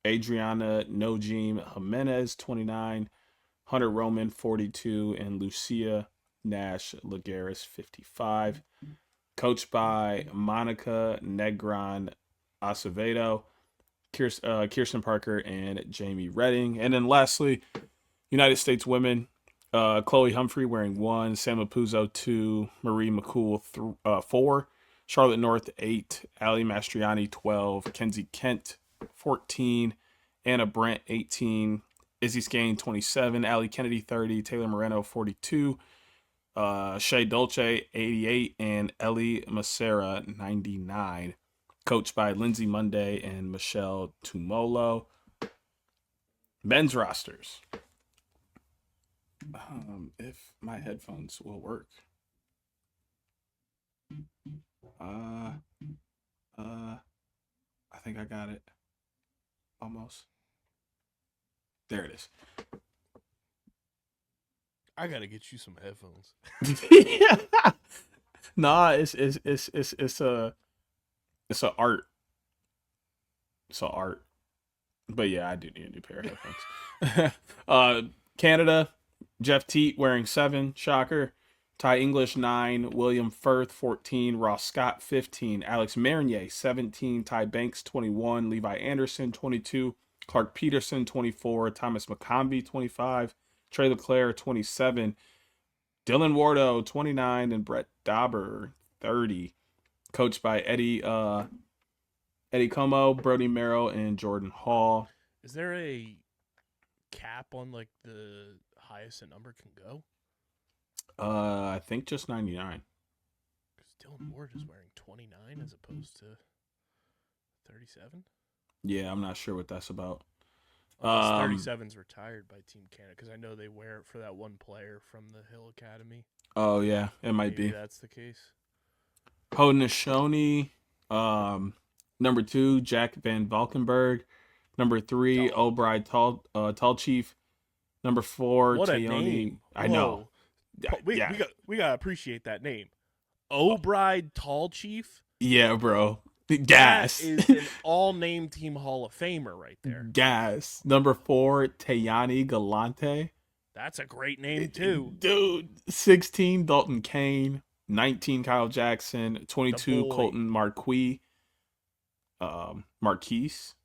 Adriana Nojim Jimenez 29. Hunter Roman 42. And Lucia Nash Lagares 55. Coached by Monica Negron Acevedo, Kirsten Parker, and Jamie Redding. And then lastly, United States women, Chloe Humphrey wearing 1, Sam Apuzzo 2, Marie McCool 4, Charlotte North 8, Allie Mastriani 12, Kenzie Kent 14, Anna Brandt 18, Izzy Skane 27, Allie Kennedy 30, Taylor Moreno 42, Shea Dolce 88, and Ellie Macera 99. Coached by Lindsay Monday and Michelle Tumolo. Men's rosters. If my headphones will work. I think I got it. Almost. There it is. I gotta get you some headphones. Nah, it's a art. It's a art. But yeah, I do need a new pair of headphones. Canada, Jeff Teat wearing 7, shocker. Ty English 9, William Firth 14, Ross Scott 15, Alex Marinier 17, Ty Banks 21, Levi Anderson 22, Clark Peterson 24, Thomas McCombie 25, Trey LeClaire 27, Dylan Wardo 29, and Brett Dauber 30. Coached by Eddie Como, Brody Merrill, and Jordan Hall. Is there a cap on like the highest a number can go? I think just 99. Because Dylan Ward is wearing 29 as opposed to 37. Yeah, I'm not sure what that's about. 37's retired by Team Canada because I know they wear it for that one player from the Hill Academy. Oh yeah, it might Maybe be. that's the case. Haudenosaunee, number 2, Jack Van Valkenburg. Number 3, O'Brien Tall Chief. Number 4, What a Teone. name! I know. We gotta appreciate that name. O'Brien Tall Chief. Yeah, bro. Gas. That is an all-name Team Hall of Famer right there. Gas. Number 4, Tayani Galante. That's a great name too, dude. 16, Dalton Kane. 19, Kyle Jackson. 22, Colton Marquise. Marquise.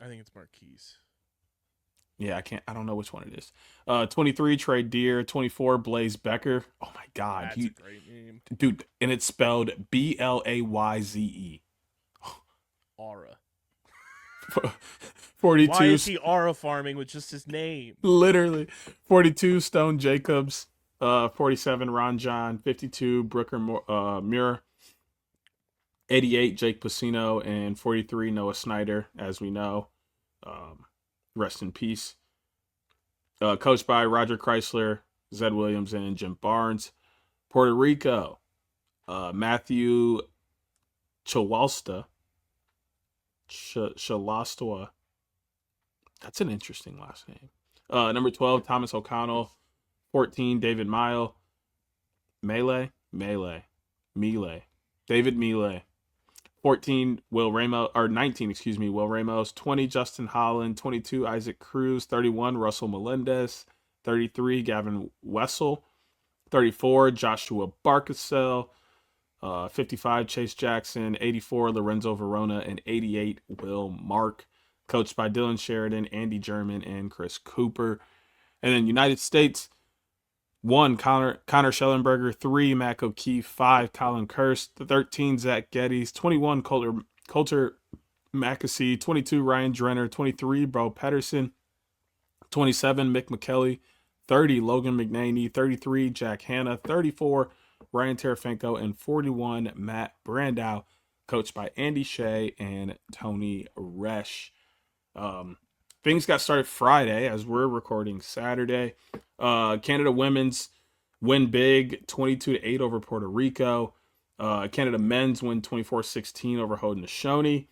I think it's Marquise. Yeah, I don't know which one it is. 23, Trey Deer. 24, Blaze Becker. Oh my God. That's a great name. Dude, and it's spelled Blayze. Aura. 42. Why is he aura farming with just his name? Literally. 42, Stone Jacobs. 47, Ron John. 52, Brooker Muir. 88, Jake Pacino. And 43, Noah Snyder, as we know. Rest in peace. Coached by Roger Chrysler, Zed Williams, and Jim Barnes. Puerto Rico, Matthew Chawalsta. Shalastwa. That's an interesting last name. Number 12, Thomas O'Connell. 14, David Mile. David Mealy. 14, Will Ramos, or 19, Will Ramos. 20, Justin Holland. 22, Isaac Cruz. 31, Russell Melendez. 33, Gavin Wessel. 34, Joshua Barkasel. 55, Chase Jackson. 84, Lorenzo Verona. And 88, Will Mark. Coached by Dylan Sheridan, Andy German, and Chris Cooper. And then United States, 1, Connor Schellenberger. 3, Mac O'Keefe. 5, Colin Kirst. 13, Zach Geddes. 21, Coulter Mackesy. 22, Ryan Drenner. 23, Bo Pedersen. 27, Mick McKelly. 30, Logan McNaney. 33, Jack Hanna. 34, Ryan Terafenko. And 41, Matt Brandow, coached by Andy Shea and Tony Resch. Things got started Friday as we're recording Saturday. Canada women's win big, 22-8 over Puerto Rico. Canada men's win 24-16 over Haudenosaunee.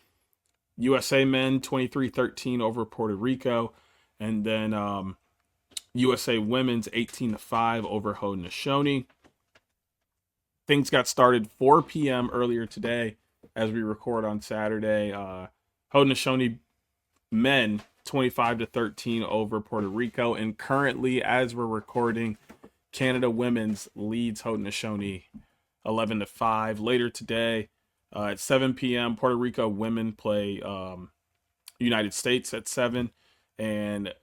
USA men 23-13 over Puerto Rico. And then USA women's 18-5 over Haudenosaunee. Things got started 4 p.m. earlier today as we record on Saturday. Haudenosaunee men 25-13 over Puerto Rico. And currently, as we're recording, Canada women's leads Haudenosaunee 11-5. Later today at 7 p.m., Puerto Rico women play United States at 7. And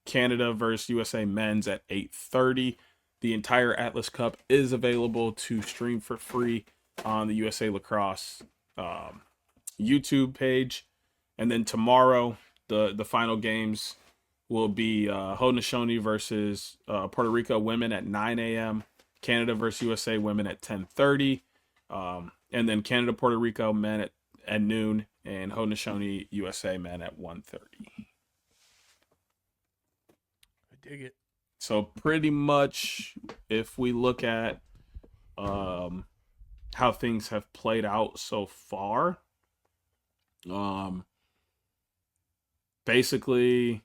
Canada versus USA men's at 8:30. The entire Atlas Cup is available to stream for free on the USA Lacrosse YouTube page. And then tomorrow, the final games will be Haudenosaunee versus Puerto Rico women at 9 a.m., Canada versus USA women at 10:30, and then Canada Puerto Rico men at noon, and Haudenosaunee USA men at 1:30. I dig it. So pretty much, if we look at how things have played out so far, basically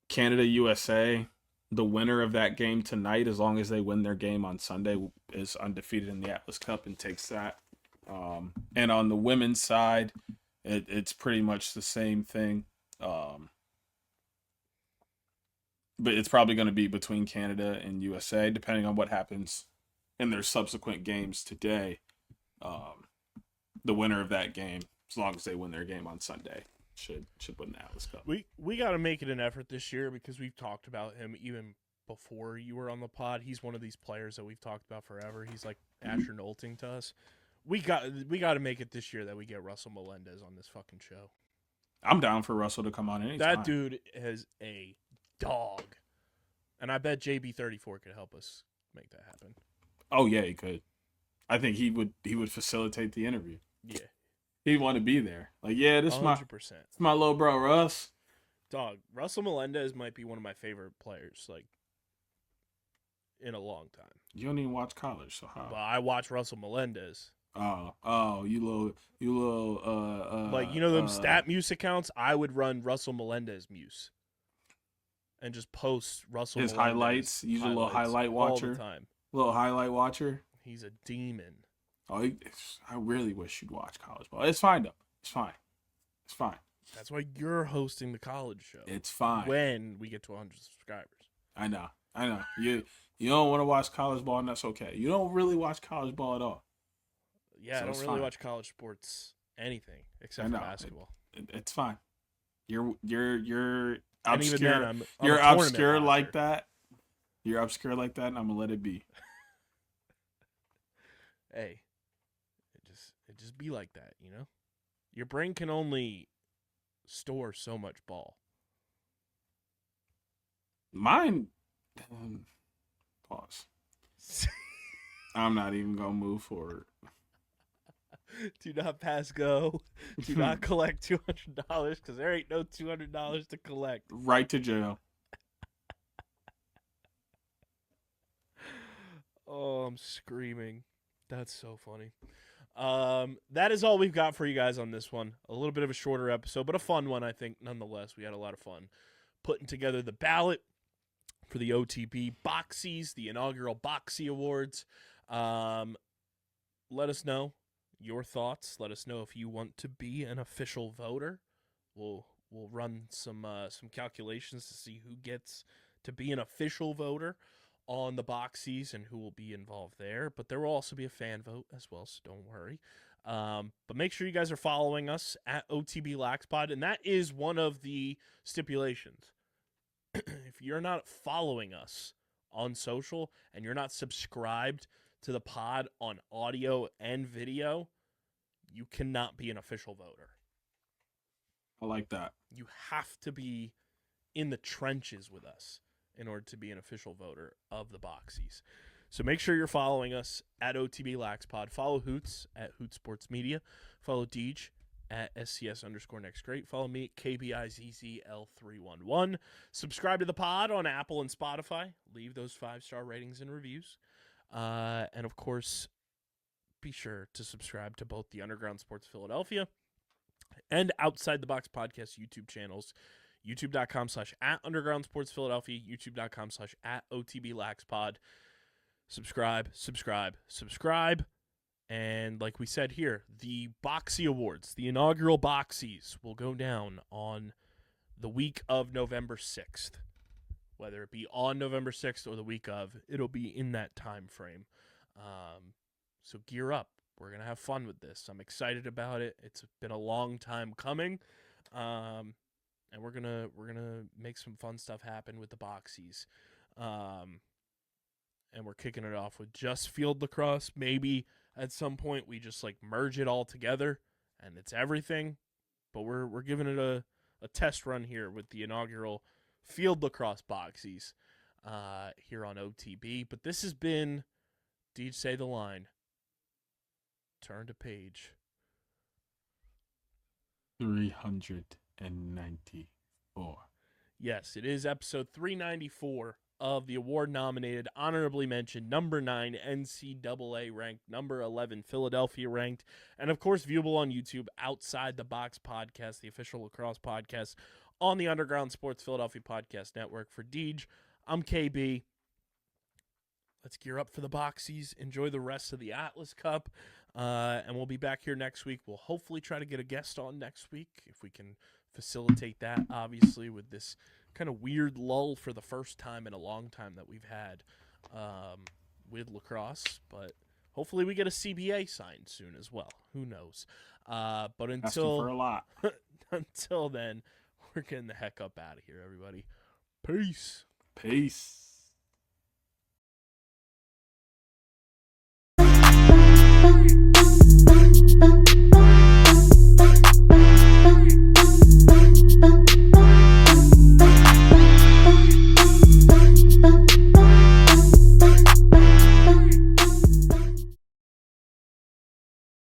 Canada USA, the winner of that game tonight, as long as they win their game on Sunday, is undefeated in the Atlas Cup and takes that. And on the women's side, it's pretty much the same thing. But it's probably going to be between Canada and USA, depending on what happens in their subsequent games today. The winner of that game, as long as they win their game on Sunday, should win the Atlas Cup. We got to make it an effort this year because we've talked about him even before you were on the pod. He's one of these players that we've talked about forever. He's like astronauting to us. We got to make it this year that we get Russell Melendez on this fucking show. I'm down for Russell to come on anytime. That dude is a dog. And I bet JB34 could help us make that happen. Oh yeah, he could. I think he would facilitate the interview. Yeah. He'd want to be there. Like, yeah, this 100%. is my little bro Russ. Dog, Russell Melendez might be one of my favorite players, like, in a long time. You don't even watch college, so how? But I watch Russell Melendez. Oh, you little like, you know them stat muse accounts? I would run Russell Melendez muse. And just post Russell his Melendez highlights. Use a little highlight watcher. All the time. Little highlight watcher. He's a demon. Oh, I really wish you'd watch college ball. It's fine though. It's fine. That's why you're hosting the college show. It's fine. When we get to 100 subscribers. I know. You don't want to watch college ball, and that's okay. You don't really watch college ball at all. Yeah, so I don't really watch college sports anything except for basketball. It's fine. You're and obscure. Even then, you're obscure like that. You're obscure like that, and I'm gonna let it be. Hey, it just be like that, you know? Your brain can only store so much ball. Mine. Pause. I'm not even gonna move forward. Do not pass go. Do not collect $200 because there ain't no $200 to collect. Right to jail. Oh, I'm screaming. That's so funny. That is all we've got for you guys on this one. A little bit of a shorter episode, but a fun one, I think, nonetheless. We had a lot of fun putting together the ballot for the OTB Boxies, the Inaugural Boxie Awards. Let us know your thoughts. Let us know if you want to be an official voter. We'll run some calculations to see who gets to be an official voter on the Boxies and who will be involved there. But there will also be a fan vote as well, so don't worry. But make sure you guys are following us at OTB Laxpod, and that is one of the stipulations. if you're not following us on social and you're not subscribed to the pod on audio and video, you cannot be an official voter. I like that. You have to be in the trenches with us in order to be an official voter of the Boxies. So make sure you're following us at OTB LaxPod. Follow Hoots at Hoot Sports Media. Follow Deej at SCS_next great. Follow me at KBIZZL311. Subscribe to the pod on Apple and Spotify. Leave those 5-star ratings and reviews. And of course, be sure to subscribe to both the Underground Sports Philadelphia and Outside the Box Podcast YouTube channels. YouTube.com/@Underground Sports Philadelphia. YouTube.com/@OTB LaxPod. Subscribe. And like we said here, the Boxie Awards, the inaugural Boxies, will go down on the week of November 6th. Whether it be on November 6th or the week of, it'll be in that time frame. So gear up. We're going to have fun with this. I'm excited about it. It's been a long time coming. And we're gonna make some fun stuff happen with the Boxies. And we're kicking it off with just field lacrosse. Maybe at some point we just like merge it all together and it's everything. But we're giving it a test run here with the inaugural field lacrosse Boxies here on OTB. But this has been, Deej, say the line. Turn to page 394. Yes, it is episode 394 of the award-nominated, honorably mentioned, number 9 NCAA ranked, number 11 Philadelphia ranked, and of course viewable on YouTube, Outside the Box Podcast, the official lacrosse podcast on the Underground Sports Philadelphia Podcast Network. For Deej, I'm KB. Let's gear up for the Boxies. Enjoy the rest of the Atlas Cup, and we'll be back here next week. We'll hopefully try to get a guest on next week if we can facilitate that, obviously, with this kind of weird lull for the first time in a long time that we've had with lacrosse. But hopefully we get a CBA signed soon as well. Who knows? But Asking for a lot. until then, we're getting the heck up out of here, everybody. Peace. Peace.